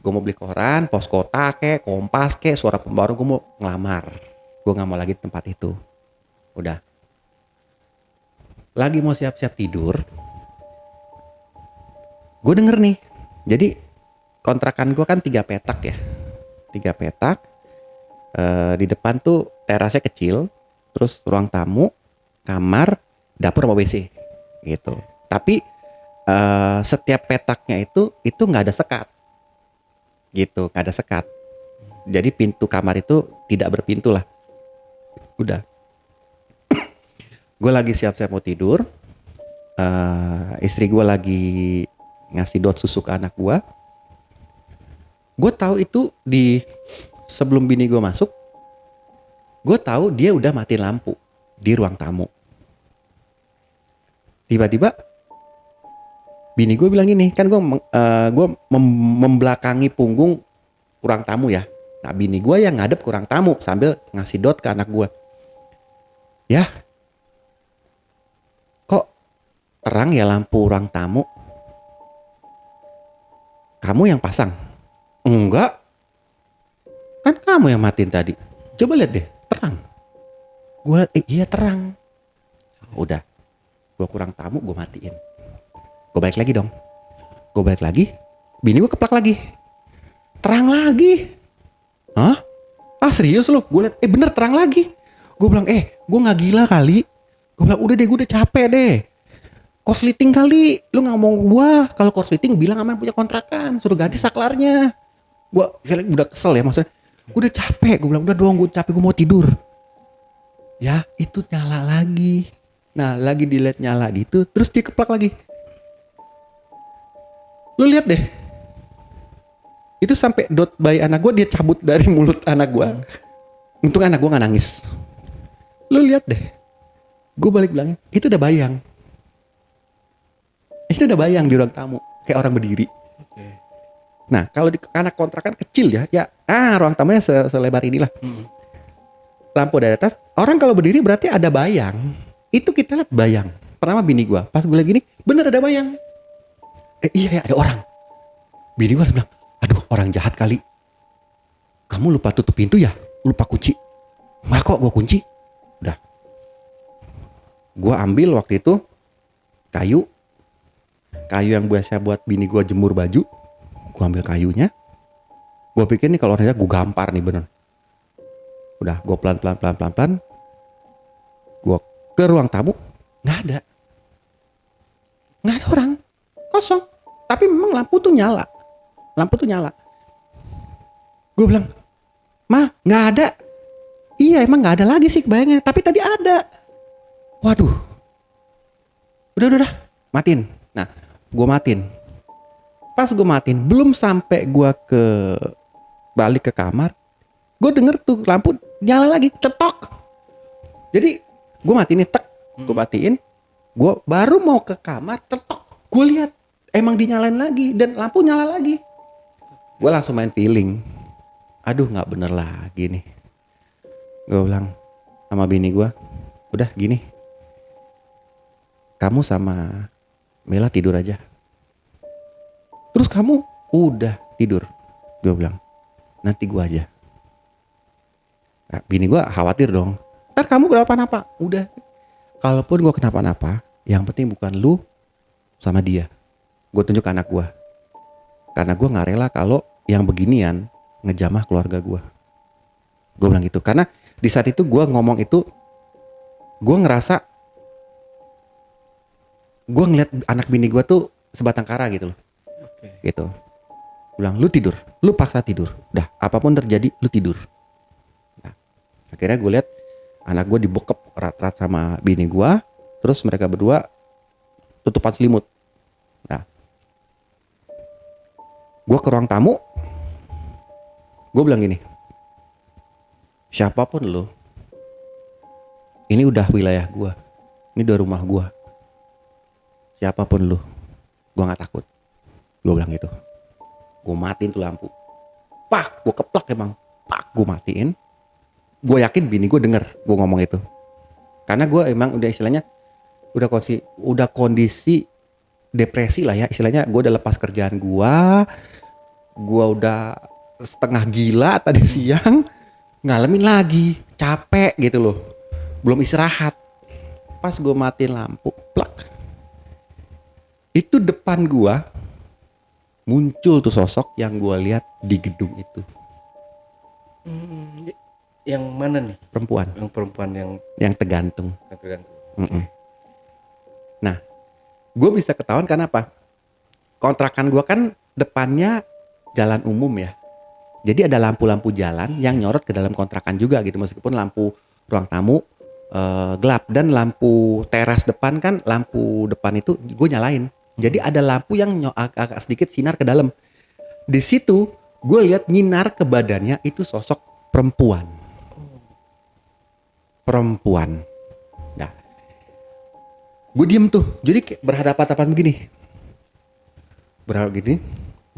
Gue mau beli koran, Pos Kota kek, Kompas kek, Suara Pembaru, gue mau ngelamar. Gue nggak mau lagi di tempat itu. Udah. Lagi mau siap-siap tidur, gue denger nih. Jadi kontrakan gue kan 3 petak ya. 3 petak. Di depan tuh terasnya kecil, terus ruang tamu, kamar, dapur sama WC gitu. Tapi setiap petaknya itu nggak ada sekat, gitu, nggak ada sekat. Jadi pintu kamar itu tidak berpintu lah. Udah, gue lagi siap-siap mau tidur. Istri gue lagi ngasih dot susu ke anak gue. Gue tahu itu di sebelum bini gue masuk, gue tahu dia udah matiin lampu di ruang tamu. Tiba-tiba bini gue bilang gini, kan gue membelakangi punggung ruang tamu ya. Nah bini gue yang ngadep ke ruang tamu sambil ngasih dot ke anak gue. Ya, kok terang ya lampu ruang tamu? Kamu yang pasang? Enggak, kan kamu yang matiin tadi. Coba lihat deh, terang. Gue iya terang. Udah, gue kurang tamu, gue matiin. Gue balik lagi dong. Gue balik lagi, bini gue keplak lagi. Terang lagi. Hah? Ah serius lu? Gue liat, bener terang lagi. Gue bilang, gue gak gila kali. Gue bilang, udah deh, gue udah capek deh. Korsleting kali. Lu gak mau gue. Kalau korsleting bilang sama yang punya kontrakan. Suruh ganti saklarnya. Gue udah kesel ya maksudnya. Gue udah capek. Gue bilang, udah dong, gue capek, gue mau tidur. Ya itu nyala lagi. Nah lagi dilihat nyala gitu, terus dia keplak lagi. Lu lihat deh, itu sampai dot bayi anak gue dia cabut dari mulut anak gue. Untung anak gue nggak nangis. Lu lihat deh, gue balik bilangnya itu udah bayang. Itu udah bayang di ruang tamu kayak orang berdiri. Nah kalau di anak kontrakan kecil ya ruang tamunya selebar inilah. Lampu dari atas, orang kalau berdiri berarti ada bayang. Itu kita lihat bayang. Pertama bini gue, pas gue lagi gini, bener ada bayang. Iya ya ada orang. Bini gue bilang, aduh orang jahat kali. Kamu lupa tutup pintu ya? Lupa kunci? Nggak kok gue kunci. Udah. Gue ambil waktu itu kayu yang biasa buat bini gue jemur baju. Gue ambil kayunya. Gue pikir nih kalau orang jahat gue gampar nih bener. Udah gue pelan. Gue ke ruang tamu. Nggak ada orang. Kosong. Tapi memang lampu tuh nyala. Gue bilang, Ma, nggak ada. Iya emang nggak ada lagi sih kebayangnya. Tapi tadi ada. Waduh. Udah. Matiin. Nah, gue matiin. Pas gue matiin, belum sampai gue balik ke kamar, gue denger tuh lampu nyala lagi, cetok. Jadi gue matiin nih, gue matiin. Gue baru mau ke kamar, cetok. Gue lihat emang dinyalain lagi dan lampu nyala lagi. Gue langsung main feeling. Aduh nggak bener lagi nih. Gue bilang sama bini gue, udah gini, kamu sama Mela tidur aja. Terus kamu udah tidur. Gue bilang, nanti gue aja. Nah, bini gue khawatir dong. Ntar kamu kenapa-napa. Udah. Kalaupun gue kenapa-napa, yang penting bukan lu sama dia. Gue tunjuk anak gue. Karena gue gak rela kalau yang beginian ngejamah keluarga gue. Gue bilang gitu. Karena di saat itu gue ngomong itu, gue ngerasa gue ngeliat anak bini gue tuh sebatang kara gitu loh. Gitu. Bilang, lu tidur, lu paksa tidur. Udah, apapun terjadi, lu tidur. Nah, akhirnya gue lihat anak gue dibokep erat-erat sama bini gue. Terus mereka berdua tutupan selimut. Nah, gue ke ruang tamu. Gue bilang gini, siapapun lu, ini udah wilayah gue. Ini udah rumah gue. Siapapun lu, gue gak takut. Gue bilang gitu. Gue matiin tuh lampu. Pak, gue keplak emang. Pak, gue matiin. Gue yakin bini gue denger gue ngomong itu. Karena gue emang udah istilahnya udah kondisi depresi lah ya. Istilahnya gue udah lepas kerjaan gue. Gue udah setengah gila tadi siang. Ngalamin lagi. Capek gitu loh. Belum istirahat. Pas gue matiin lampu, plak. Itu depan gue muncul tuh sosok yang gue lihat di gedung itu. Yang mana nih? Perempuan. Yang perempuan Yang tergantung. tergantung. Nah, gue bisa ketahuan karena apa? Kontrakan gue kan depannya jalan umum ya. Jadi ada lampu-lampu jalan yang nyorot ke dalam kontrakan juga gitu. Meskipun lampu ruang tamu gelap. Dan lampu teras depan kan, lampu depan itu gue nyalain. Jadi ada lampu yang agak sedikit sinar ke dalam. Di situ gue lihat nyinar ke badannya itu sosok perempuan. Nah, gue diem tuh. Jadi kayak berhadapan-hadapan begini.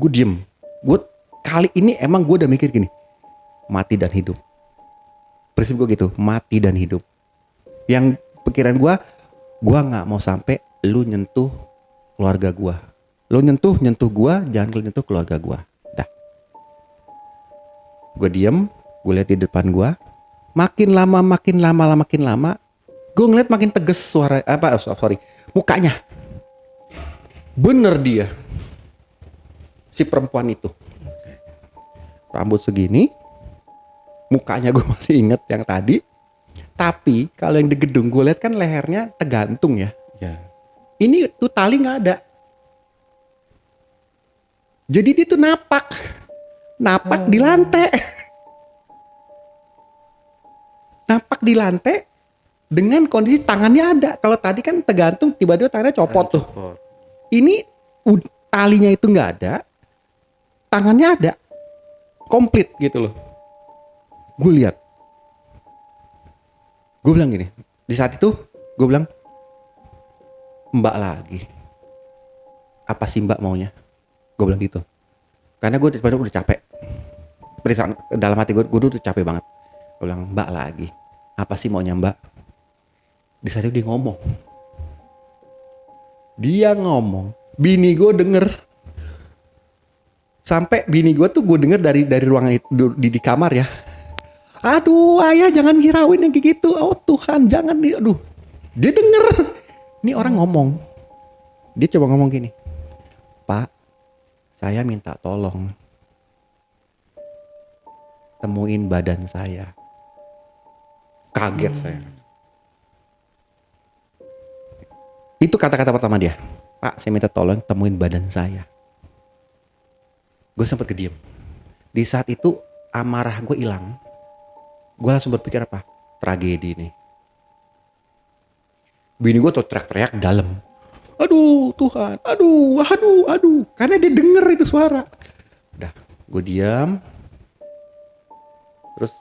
Gue diem. Gue kali ini emang gue udah mikir gini, mati dan hidup. Prinsip gue gitu, mati dan hidup. Yang pikiran gue nggak mau sampai lu nyentuh keluarga gue. Lu nyentuh gue, jangan lu nyentuh keluarga gue. Dah. Gue diem, gue lihat di depan gue. Makin lama, gue ngeliat makin tegas mukanya. Bener dia, si perempuan itu. Rambut segini, mukanya gue masih inget yang tadi. Tapi kalau yang di gedung gue lihat kan lehernya tergantung ya. Ya. Ini tuh tali nggak ada. Jadi dia tuh napak di lantai. Napak di lantai dengan kondisi tangannya ada. Kalau tadi kan tergantung, tiba-tiba tangannya copot tuh. Ini talinya itu nggak ada, tangannya ada, komplit gitu loh. Gue lihat, gue bilang gini. Di saat itu gue bilang, Mbak lagi. Apa sih Mbak maunya? Gue bilang gitu. Karena gue udah capek. Dalam hati gue udah capek banget. Gue bilang, Mbak lagi. Apa sih maunya Mbak? Di saat itu dia ngomong. Bini gue denger. Sampai bini gue tuh gue denger dari ruangan itu, di kamar ya. Aduh ayah jangan hirauin yang kayak gitu. Oh Tuhan jangan. Aduh. Dia denger. Ini orang ngomong. Dia coba ngomong gini. Pak, saya minta tolong temuin badan saya. Kaget saya. Itu kata-kata pertama dia. Pak, saya minta tolong temuin badan saya. Gue sempat kediem. Di saat itu amarah gue hilang. Gue langsung berpikir apa? Tragedi nih. Bini gue tuh teriak-teriak dalam. Aduh Tuhan, aduh. Karena dia denger itu suara. Udah, gue diam. Terus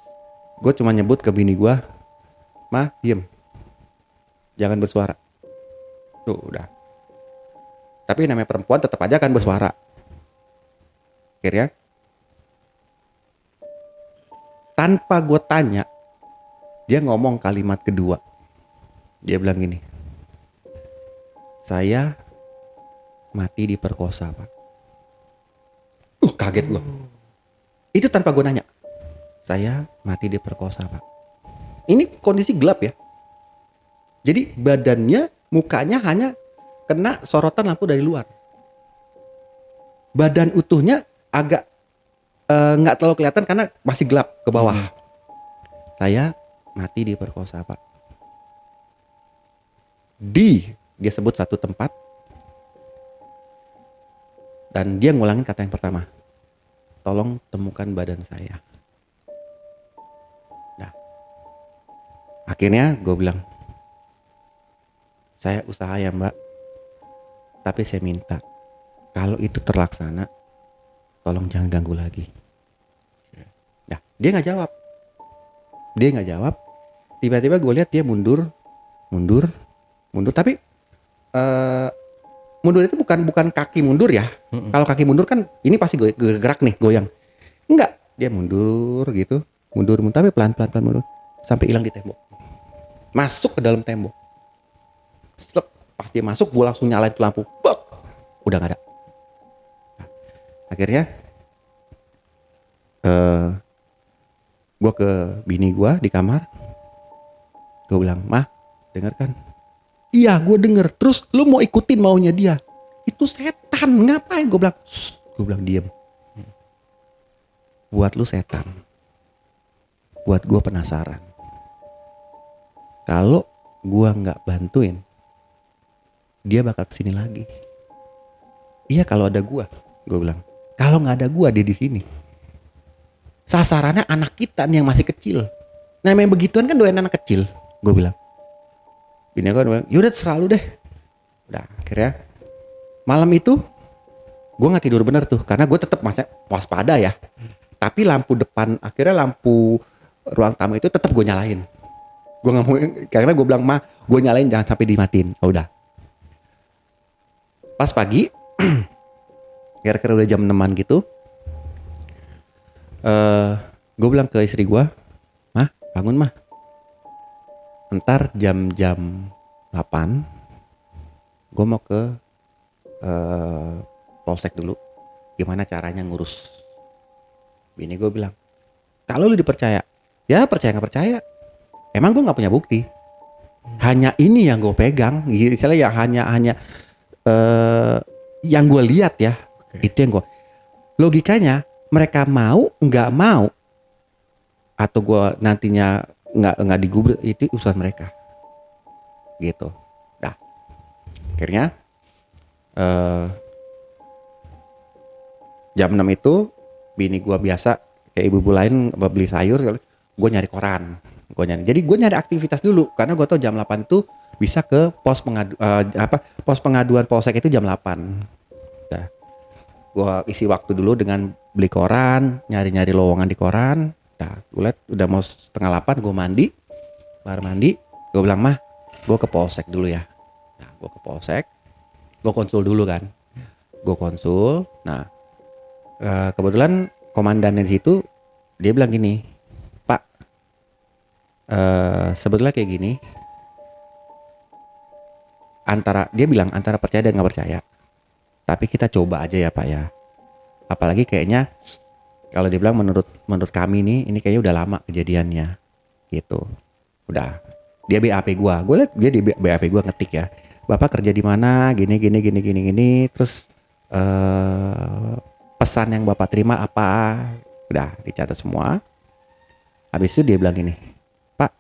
gue cuma nyebut ke bini gue, Ma, diem. Jangan bersuara. Tuh, udah. Tapi namanya perempuan tetap aja kan bersuara. Akhirnya, tanpa gue tanya, dia ngomong kalimat kedua. Dia bilang gini, saya mati diperkosa Pak. Kaget gue. Itu tanpa gue nanya. Saya mati diperkosa Pak. Ini kondisi gelap ya. Jadi badannya, mukanya hanya kena sorotan lampu dari luar. Badan utuhnya agak nggak terlalu kelihatan karena masih gelap ke bawah. Saya mati diperkosa Pak. Dia sebut satu tempat dan dia ngulangin kata yang pertama. tolong temukan badan saya. Nah, akhirnya gue bilang, saya usaha ya mbak, tapi saya minta kalau itu terlaksana, tolong jangan ganggu lagi. Nah, dia nggak jawab. Tiba-tiba gue lihat dia mundur. Tapi mundur itu bukan kaki mundur ya. Kalau kaki mundur kan ini pasti gerak nih, goyang. Enggak, dia mundur gitu, mundur tapi pelan mundur sampai hilang di tembok. Masuk ke dalam tembok. Pas dia masuk, gue langsung nyalain lampu. Bak! Udah nggak ada. Nah, akhirnya gue ke bini gue di kamar. Gue bilang, "Mah, denger kan?" "Iya, gue denger. Terus lu mau ikutin maunya dia? Itu setan, ngapain?" Gue bilang, gue bilang diem. Buat lu setan. Buat gue penasaran. Kalau gue nggak bantuin, dia bakal kesini lagi. Iya kalau ada gue bilang. Kalau nggak ada gue, dia di sini. Sasarannya anak kita nih yang masih kecil. Nah, memang begituan kan doain anak kecil. Gue bilang. Bini gue bilang, yaudah terserah lu deh. Udah, akhirnya malam itu gue nggak tidur bener tuh, karena gue tetap masih waspada ya. Tapi lampu depan, akhirnya lampu ruang tamu itu tetap gue nyalain. Gue nggak mau, karena gue bilang, "Ma, gue nyalain jangan sampai dimatiin." Oh, udah. Pas pagi, kira-kira udah jam 6-an gitu, gue bilang ke istri gue, "Mah, bangun mah. Ntar jam 8, gue mau ke polsek dulu. Gimana caranya ngurus." Bini gue bilang, "Kalau lu dipercaya, ya percaya nggak percaya. Emang gue nggak punya bukti. Hanya ini yang gue pegang. Misalnya ya hanya yang gue lihat ya. Itu yang gue. Logikanya mereka mau nggak mau atau gue nantinya nggak digubris, itu urusan mereka." Gitu. Dah. Akhirnya jam 6 itu bini gue biasa kayak ibu-ibu lain beli sayur, gue nyari koran. Jadi gue nyari aktivitas dulu karena gue tau jam 8 tuh bisa ke pos pengaduan polsek itu jam 8. Nah, gue isi waktu dulu dengan beli koran, nyari-nyari lowongan di koran. Nah, gue liat udah mau setengah 8, gue mandi. Kelar mandi, gue bilang, "Mah, gue ke polsek dulu ya." Nah, gue ke polsek, gue konsul dulu kan. Nah, kebetulan komandannya di situ dia bilang gini, "Pak, sebetulnya kayak gini, dia bilang antara percaya dan nggak percaya, tapi kita coba aja ya Pak ya. Apalagi kayaknya kalau dia bilang menurut kami nih, ini kayaknya udah lama kejadiannya." Gitu. Udah, dia BAP gue liat dia di BAP gue ngetik ya, "Bapak kerja di mana, gini, terus pesan yang Bapak terima apa." Udah dicatat semua. Habis itu dia bilang gini, "Pak,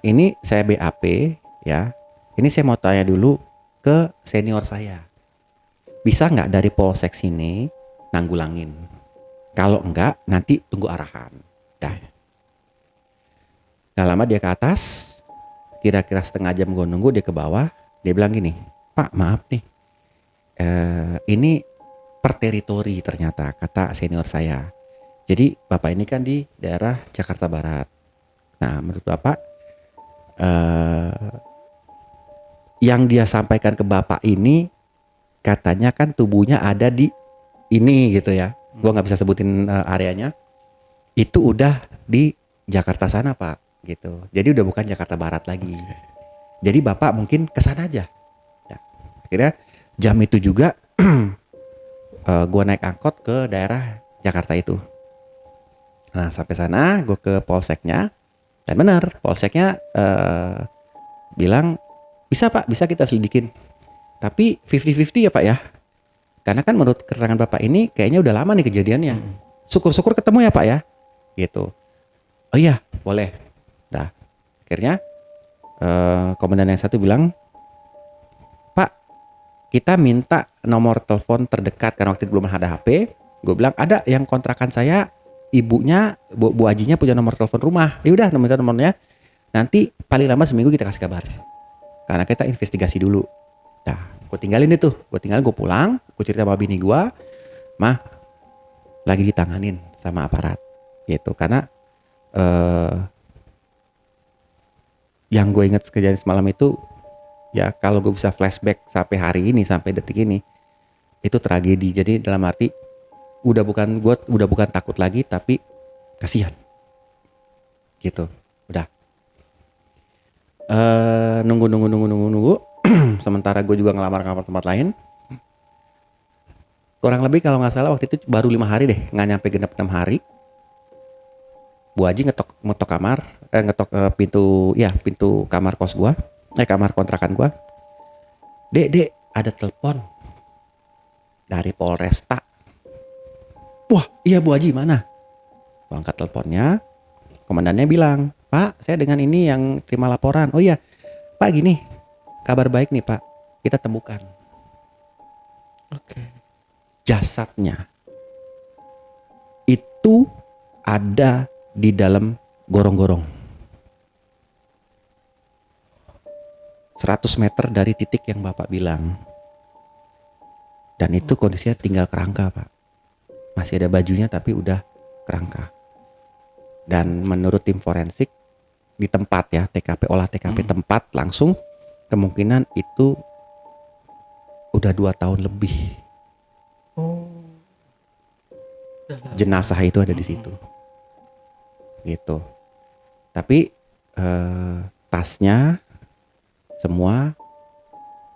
ini saya BAP ya. Ini saya mau tanya dulu ke senior saya. Bisa nggak dari polsek sini nanggulangin? Kalau enggak, nanti tunggu arahan." Dah. Gak lama dia ke atas. Kira-kira setengah jam gue nunggu, dia ke bawah. Dia bilang gini, "Pak, maaf nih. Ini per teritori ternyata," kata senior saya. "Jadi Bapak ini kan di daerah Jakarta Barat. Nah, menurut Bapak yang dia sampaikan ke Bapak ini katanya kan tubuhnya ada di ini," gitu ya. Gua nggak bisa sebutin areanya. "Itu udah di Jakarta sana Pak," gitu. "Jadi udah bukan Jakarta Barat lagi. Jadi Bapak mungkin kesana aja." Ya. Akhirnya jam itu juga gue naik angkot ke daerah Jakarta itu. Nah, sampai sana gue ke polseknya, dan benar polseknya bilang, "Bisa Pak, bisa kita selidikin. Tapi 50-50 ya Pak ya. Karena kan menurut keterangan Bapak ini kayaknya udah lama nih kejadiannya. Syukur-syukur ketemu ya Pak ya." Gitu. "Oh iya, boleh." Nah, akhirnya komandan yang satu bilang, "Pak, kita minta nomor telepon terdekat," karena waktu itu belum ada HP. Gue bilang ada yang kontrakan saya, ibunya Bu Ajinya punya nomor telepon rumah. Ya udah nomornya. Nanti paling lama seminggu kita kasih kabar. Karena kita investigasi dulu. Nah, gue tinggalin itu. Gue pulang, gue cerita sama bini gue, mah lagi ditanganin sama aparat gitu. Karena yang gue ingat kejadian semalam itu, ya kalau gue bisa flashback sampai hari ini, sampai detik ini, itu tragedi. Jadi dalam arti gue udah bukan takut lagi, tapi kasihan gitu. Udah nunggu sementara gue juga ngelamar tempat lain. Kurang lebih kalau nggak salah waktu itu baru 5 hari deh, nggak nyampe genap 6 hari. Bu Haji ngetok kamar, pintu kamar kos gua, kamar kontrakan gua. Dek, ada telepon dari Polresta. Wah, iya Bu Haji, mana? Gua angkat teleponnya, komandannya bilang, Pak, saya dengan ini yang terima laporan. Oh iya, Pak gini, kabar baik nih Pak, kita temukan. Oke. Jasadnya itu ada di dalam gorong-gorong 100 meter dari titik yang Bapak bilang. Dan itu kondisinya tinggal kerangka Pak. Masih ada bajunya tapi udah kerangka. Dan menurut tim forensik di tempat ya, olah TKP tempat langsung, kemungkinan itu udah 2 tahun lebih. Jenazah itu ada di situ. Gitu. Tapi tasnya semua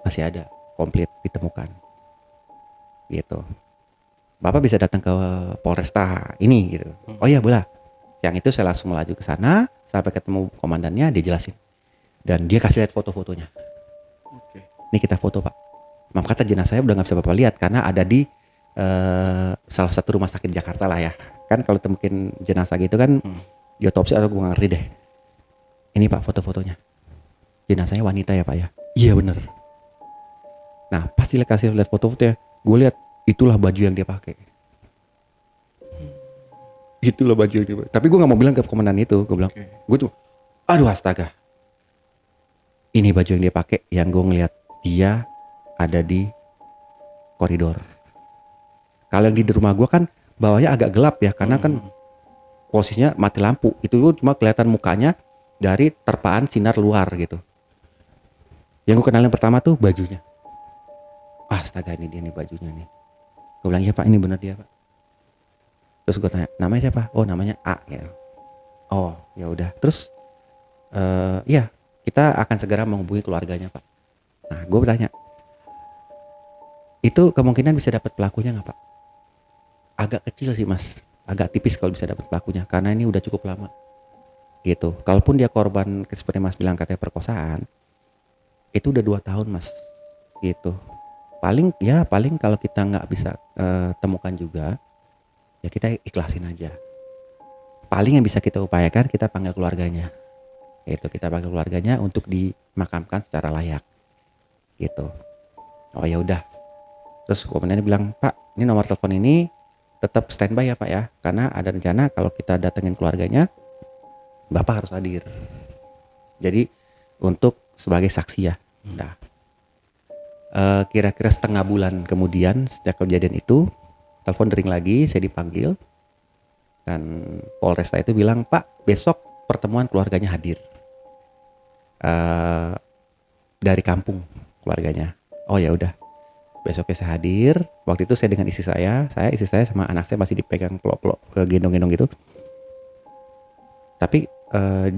masih ada, komplit ditemukan. Gitu. Bapak bisa datang ke Polresta ini gitu. Oh iya boleh. Yang itu saya langsung melaju ke sana sampai ketemu komandannya, dia jelasin. Dan dia kasih lihat foto-fotonya. Oke. Ini kita foto Pak. Maaf kata jenazahnya udah nggak bisa Bapak lihat karena ada di salah satu rumah sakit Jakarta lah ya. Kan kalau temukin jenazah gitu kan diotopsi atau gue gak ngerti deh. Ini Pak foto-fotonya. Jenazahnya wanita ya Pak ya? Iya bener. Nah pasti kasih lihat foto-fotonya, gue lihat itulah baju yang dia pakai. Itulah baju yang dia pakai. Tapi gue gak mau bilang ke komandan itu. Gue bilang, gue tuh, aduh astaga. Ini baju yang dia pakai, yang gue ngeliat dia ada di koridor. Kalau yang di rumah gue kan bawahnya agak gelap ya, karena kan posisinya mati lampu. Itu cuma kelihatan mukanya dari terpaan sinar luar gitu. Yang gue kenalin pertama tuh bajunya. Astaga ini dia nih bajunya nih. Gue bilang iya Pak, ini benar dia Pak. Terus gue tanya namanya siapa? Oh namanya A ya. Oh ya udah. Terus iya kita akan segera menghubungi keluarganya Pak. Nah gue bertanya, itu kemungkinan bisa dapat pelakunya nggak Pak? Agak kecil sih Mas, agak tipis kalau bisa dapat pelakunya karena ini udah cukup lama. Gitu. Kalaupun dia korban seperti Mas bilang katanya perkosaan, itu udah 2 tahun Mas. Gitu. Paling kalau kita nggak bisa temukan juga, ya kita ikhlasin aja. Paling yang bisa kita upayakan kita panggil keluarganya. Itu kita panggil keluarganya untuk dimakamkan secara layak. Gitu. Oh ya udah. Terus komandannya bilang, Pak, ini nomor telepon ini tetap standby ya Pak ya, karena ada rencana kalau kita datengin keluarganya, Bapak harus hadir. Jadi untuk sebagai saksi ya. Nah, kira-kira setengah bulan kemudian sejak kejadian itu, telepon dering lagi, saya dipanggil dan Polresta itu bilang, Pak, besok pertemuan keluarganya hadir. Dari kampung keluarganya. Oh ya udah. Besoknya saya hadir. Waktu itu saya dengan istri saya sama anak saya masih dipegang pelok-pelok ke gendong-gendong gitu. Tapi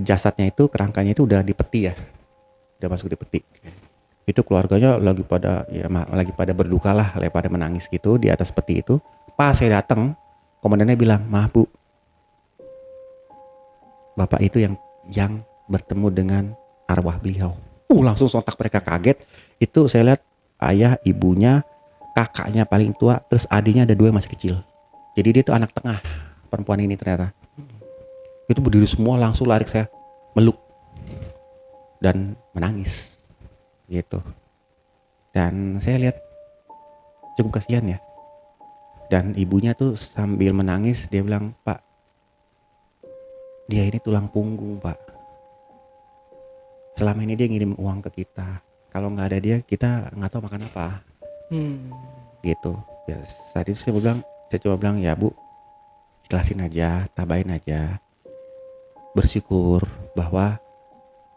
jasadnya itu, kerangkanya itu udah dipeti ya. Udah masuk di peti. Itu keluarganya lagi pada berduka lah, lagi pada menangis gitu di atas peti itu. Pas saya datang, komandannya bilang, "Maaf Bu, Bapak itu yang bertemu dengan arwah beliau." Langsung sontak mereka kaget. Itu saya lihat ayah, ibunya, kakaknya paling tua, terus adiknya ada 2 yang masih kecil. Jadi dia tuh anak tengah perempuan ini ternyata. Itu berdiri semua langsung lari ke saya, meluk dan menangis gitu. Dan saya lihat cukup kasihan ya. Dan ibunya tuh sambil menangis dia bilang, "Pak, dia ini tulang punggung, Pak. Selama ini dia ngirim uang ke kita. Kalau nggak ada dia kita nggak tahu makan apa." Gitu. Ya saat itu saya cuma bilang, "Ya Bu, ikhlasin aja, tabahin aja. Bersyukur bahwa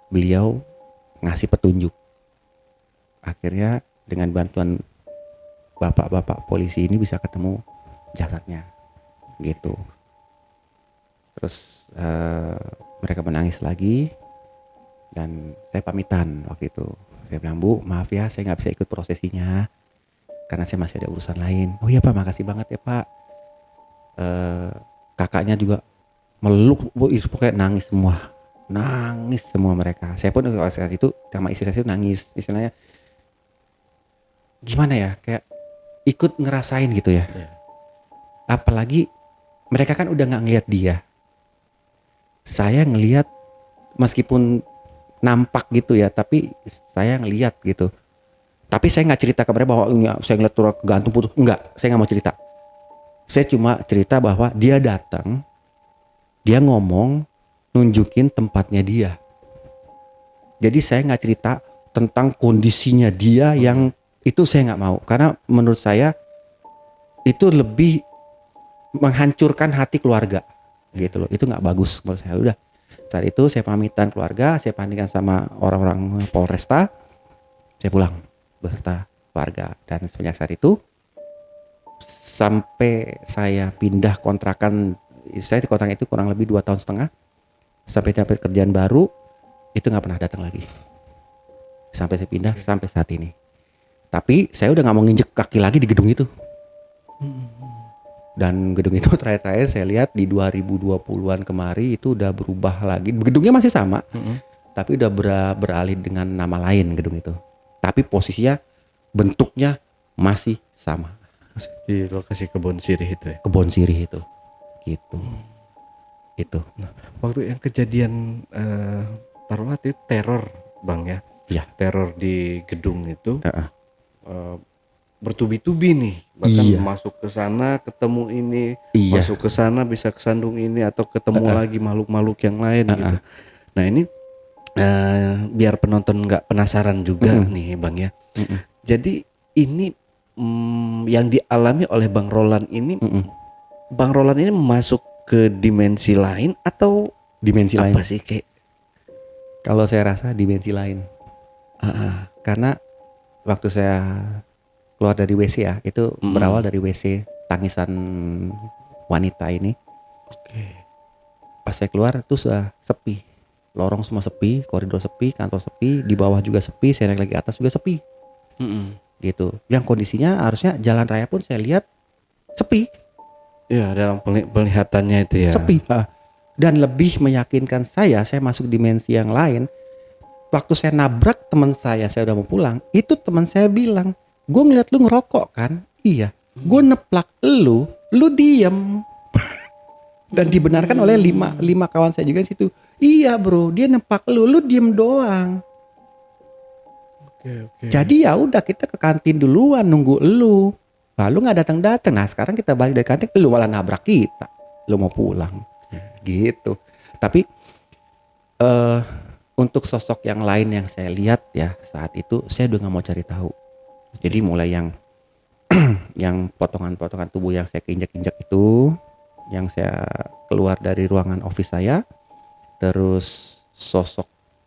beliau ngasih petunjuk." Akhirnya dengan bantuan bapak-bapak polisi ini bisa ketemu jasadnya gitu. Terus mereka menangis lagi dan saya pamitan waktu itu. Saya bilang, "Bu, maaf ya saya nggak bisa ikut prosesinya karena saya masih ada urusan lain." "Oh iya Pak, makasih banget ya Pak." Kakaknya juga meluk, Bu, itu pokoknya nangis semua mereka. Saya pun saat itu sama istri saya itu nangis, istilahnya gimana ya, kayak ikut ngerasain gitu ya. Apalagi mereka kan udah nggak ngelihat dia, saya ngelihat meskipun nampak gitu ya, tapi saya ngelihat gitu. Tapi saya nggak cerita ke mereka bahwa ini saya ngeliat tulang gantung putus, enggak, saya nggak mau cerita. Saya cuma cerita bahwa dia datang, dia ngomong, nunjukin tempatnya dia. Jadi saya nggak cerita tentang kondisinya dia yang itu saya nggak mau, karena menurut saya itu lebih menghancurkan hati keluarga gitu loh. Itu nggak bagus menurut saya. Udah saat itu saya pamitan keluarga, saya pamitkan sama orang-orang Polresta, saya pulang beserta keluarga. Dan semenjak saat itu sampai saya pindah kontrakan, saya di kontrakan itu kurang lebih 2,5 tahun, sampai dapat kerjaan baru itu nggak pernah datang lagi sampai saya pindah sampai saat ini. Tapi saya udah nggak mau nginjek kaki lagi di gedung itu. Dan gedung itu terakhir saya lihat di 2020-an kemari itu udah berubah lagi. Gedungnya masih sama, tapi udah beralih dengan nama lain gedung itu. Tapi posisinya, bentuknya masih sama. Di lokasi kebun sirih itu ya. Kebon sirih itu, gitu. Itu. Nah, waktu yang kejadian taruhlah itu teror Bang ya. Iya. Teror di gedung itu. Bertubi-tubi nih, bahkan masuk ke sana ketemu ini, masuk ke sana bisa kesandung ini atau ketemu lagi makhluk-makhluk yang lain gitu. Nah ini biar penonton nggak penasaran juga nih Bang ya. Jadi ini yang dialami oleh Bang Roland ini, Bang Roland ini masuk ke dimensi lain atau dimensi apa lain sih kayak? Kalau saya rasa dimensi lain. Karena waktu saya keluar dari WC ya, itu berawal dari WC tangisan wanita ini. Pas saya keluar tuh sudah sepi, lorong semua sepi, koridor sepi, kantor sepi, di bawah juga sepi, saya naik lagi atas juga sepi. Gitu. Yang kondisinya harusnya jalan raya pun saya lihat sepi. Ya dalam penglihatannya itu ya. Sepi. Dan lebih meyakinkan saya masuk dimensi yang lain. Waktu saya nabrak teman saya udah mau pulang, itu teman saya bilang, "Gue ngeliat lu ngerokok kan?" "Iya." "Gue neplak lu diem." Dan dibenarkan oleh lima kawan saya juga di situ. "Iya bro, dia neplak lu diem doang." Jadi ya udah kita ke kantin duluan nunggu lu. Lalu nggak datang. Nah sekarang kita balik dari kantin, lu malah nabrak kita. Lu mau pulang. Gitu. Tapi untuk sosok yang lain yang saya lihat ya saat itu, saya udah nggak mau cari tahu. Jadi mulai yang yang potongan-potongan tubuh yang saya keinjak-injak itu, yang saya keluar dari ruangan office saya, terus sosok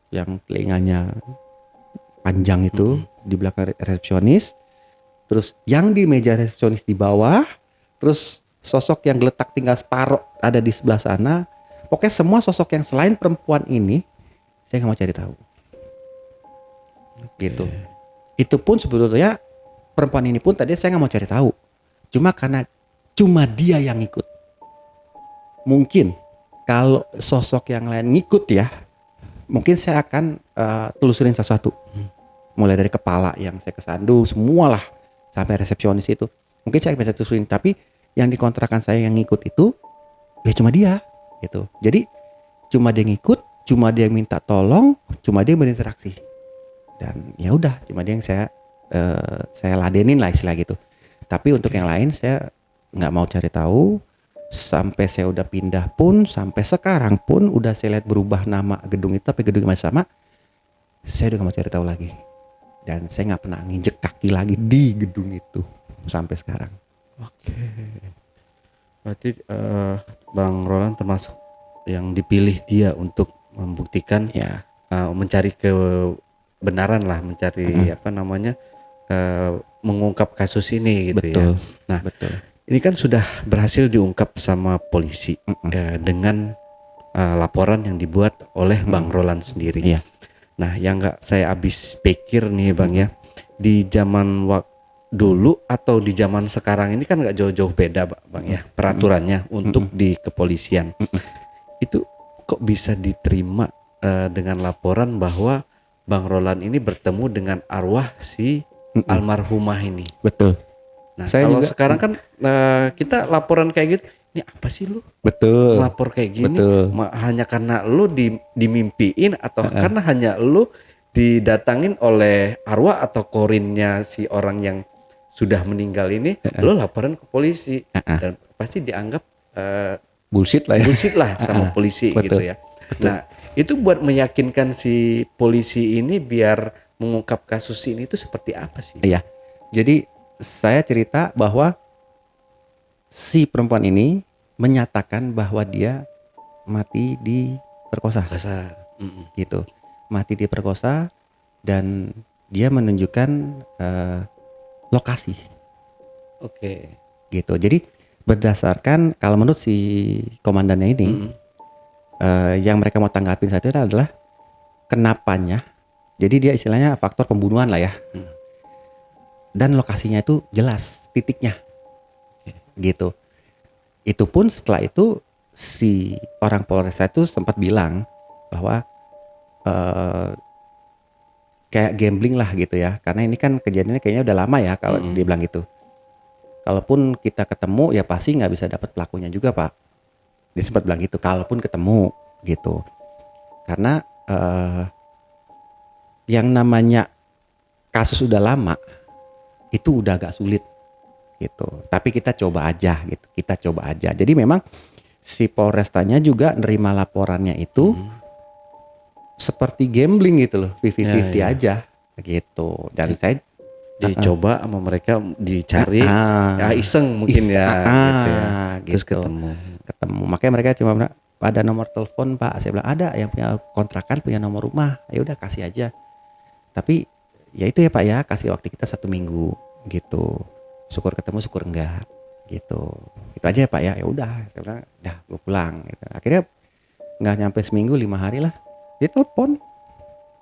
yang telinganya panjang itu di belakang resepsionis, terus yang di meja resepsionis di bawah, terus sosok yang geletak tinggal separuh ada di sebelah sana. Pokoknya semua sosok yang selain perempuan ini saya nggak mau cari tahu. Gitu. Itu pun sebetulnya perempuan ini pun tadi saya nggak mau cari tahu. Cuma karena dia yang ngikut. Mungkin kalau sosok yang lain ngikut ya, mungkin saya akan telusurin sesuatu. Mulai dari kepala yang saya kesandung, semualah sampai resepsionis itu. Mungkin saya bisa telusurin. Tapi yang dikontrakan saya yang ngikut itu, ya cuma dia, gitu. Jadi cuma dia ngikut, cuma dia yang minta tolong, cuma dia yang berinteraksi. Dan ya udah, cuma dia yang saya ladenin lah istilah gitu. Tapi untuk yang lain saya nggak mau cari tahu. Sampai saya udah pindah pun, sampai sekarang pun udah saya lihat berubah nama gedung itu, tapi gedung masih sama. Saya udah gak mau cari tahu lagi. Dan saya nggak pernah nginjek kaki lagi di gedung itu sampai sekarang. Oke. Berarti Bang Roland termasuk yang dipilih dia untuk membuktikan, Ya, mencari kebenaran lah, mencari mengungkap kasus ini gitu betul. ya. Nah, Betul. ini kan sudah berhasil diungkap sama polisi dengan laporan yang dibuat oleh Bang Roland sendiri. Iya. Nah, yang nggak saya habis pikir nih Bang ya, di zaman dulu atau di zaman sekarang ini kan nggak jauh-jauh beda Bang ya peraturannya untuk di kepolisian. Itu kok bisa diterima dengan laporan bahwa Bang Roland ini bertemu dengan arwah si almarhumah ini. Betul. Nah, Saya kalau juga- sekarang kan kita laporan kayak gitu, ini apa sih lu Betul. melapor kayak gini? Betul. Hanya karena lu dimimpiin atau karena hanya lu didatangin oleh arwah atau korinnya si orang yang sudah meninggal ini, lu laporan ke polisi dan pasti dianggap Bullshit lah ya. bullshit lah sama polisi gitu Betul. ya. Nah, itu buat meyakinkan si polisi ini biar mengungkap kasus ini itu seperti apa sih? Iya. Jadi saya cerita bahwa si perempuan ini menyatakan bahwa dia mati diperkosa Bahasa gitu. Mati diperkosa dan dia menunjukkan lokasi Oke. gitu. Jadi berdasarkan kalau menurut si komandannya ini yang mereka mau tanggapin saat itu adalah kenapanya. Jadi dia istilahnya faktor pembunuhan lah ya. Dan lokasinya itu jelas titiknya gitu. Itu pun setelah itu si orang Polresta itu sempat bilang bahwa kayak gambling lah gitu ya, karena ini kan kejadiannya kayaknya udah lama ya kalau dia bilang gitu. Kalaupun kita ketemu ya pasti nggak bisa dapat pelakunya juga Pak. Dia sempat bilang gitu, kalaupun ketemu gitu. Karena yang namanya kasus udah lama itu udah agak sulit gitu. Tapi kita coba aja gitu. Kita coba aja. Jadi memang si Polrestanya juga nerima laporannya itu seperti gambling gitu loh, 50-50 Ya. aja gitu. Dan saya Dicoba sama mereka dicari, ya iseng mungkin ya, gitu ya. Terus gitu. Ketemu. Makanya mereka cuma bilang, ada nomor telepon Pak. Saya bilang ada, yang punya kontrakan punya nomor rumah. Ya udah kasih aja. Tapi ya itu ya Pak ya, kasih waktu kita 1 minggu gitu. Syukur ketemu, syukur enggak gitu. Itu aja ya Pak ya. Ya udah, saya bilang, dah gue pulang gitu. Akhirnya nggak nyampe seminggu, 5 hari lah. Dia telepon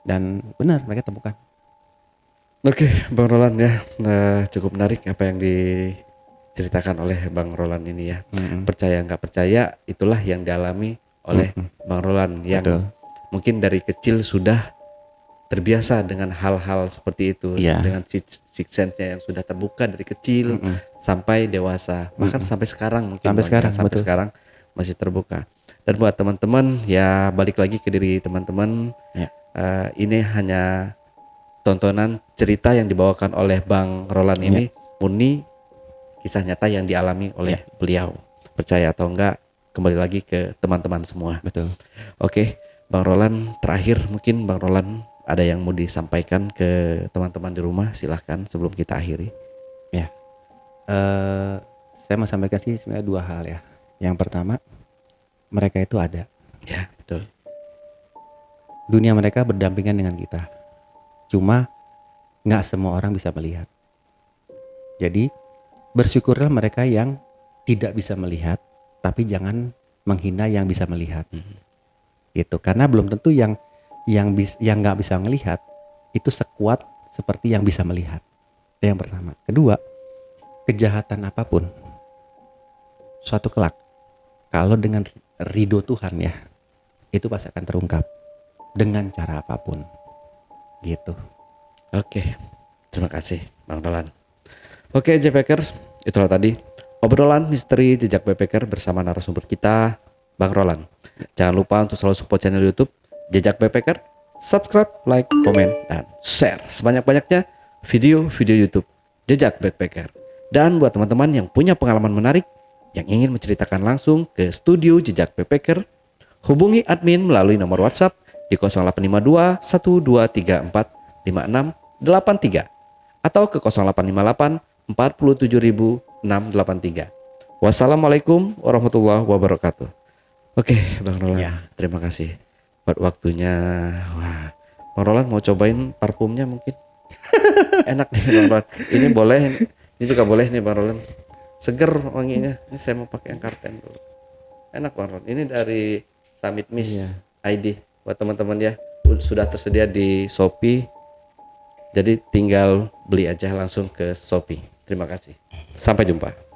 dan benar mereka temukan. Oke, Bang Roland ya, cukup menarik apa yang diceritakan oleh Bang Roland ini ya. Percaya nggak percaya, itulah yang dialami oleh Bang Roland yang Betul. mungkin dari kecil sudah terbiasa dengan hal-hal seperti itu, Iya. dengan six sense-nya yang sudah terbuka dari kecil sampai dewasa, bahkan sampai sekarang mungkin Sampai Bang, sekarang, ya, sampai betul. sekarang masih terbuka. Dan buat teman-teman ya balik lagi ke diri teman-teman, Ya. ini hanya tontonan cerita yang dibawakan oleh Bang Roland ini murni kisah nyata yang dialami oleh beliau. Percaya atau enggak, kembali lagi ke teman-teman semua. Betul. Oke, Bang Roland, terakhir mungkin Bang Roland ada yang mau disampaikan ke teman-teman di rumah, silahkan sebelum kita akhiri. Ya. Saya mau sampaikan sih sebenarnya 2 hal ya. Yang pertama, mereka itu ada. Ya, betul. Dunia mereka berdampingan dengan kita. Cuma nggak semua orang bisa melihat. Jadi bersyukurlah mereka yang tidak bisa melihat, tapi jangan menghina yang bisa melihat. Gitu. Karena belum tentu yang nggak bisa melihat itu sekuat seperti yang bisa melihat. Itu yang pertama. Kedua, kejahatan apapun suatu kelak kalau dengan ridho Tuhan ya, itu pasti akan terungkap dengan cara apapun. Gitu. Oke, terima kasih Bang Roland. Oke, JPackers, itulah tadi obrolan misteri jejak backpacker bersama narasumber kita, Bang Roland. Jangan lupa untuk selalu support channel YouTube Jejak Backpacker, subscribe, like, komen, dan share sebanyak-banyaknya video-video YouTube Jejak Backpacker. Dan buat teman-teman yang punya pengalaman menarik yang ingin menceritakan langsung ke studio Jejak Backpacker, hubungi admin melalui nomor WhatsApp di 0852 1234 5683 atau ke 0858 47683. Wassalamualaikum warahmatullahi wabarakatuh. Oke, Bang Roland, terima kasih buat waktunya. Wah, Bang Roland mau cobain parfumnya mungkin? Enak nih Bang Roland. Ini boleh, ini juga boleh nih Bang Roland. Seger wanginya. Ini saya mau pakai yang karten dulu. Enak Bang Roland. Ini dari Summit Miss ID buat teman-teman ya. Sudah tersedia di Shopee. Jadi tinggal beli aja langsung ke Shopee. Terima kasih. Sampai jumpa.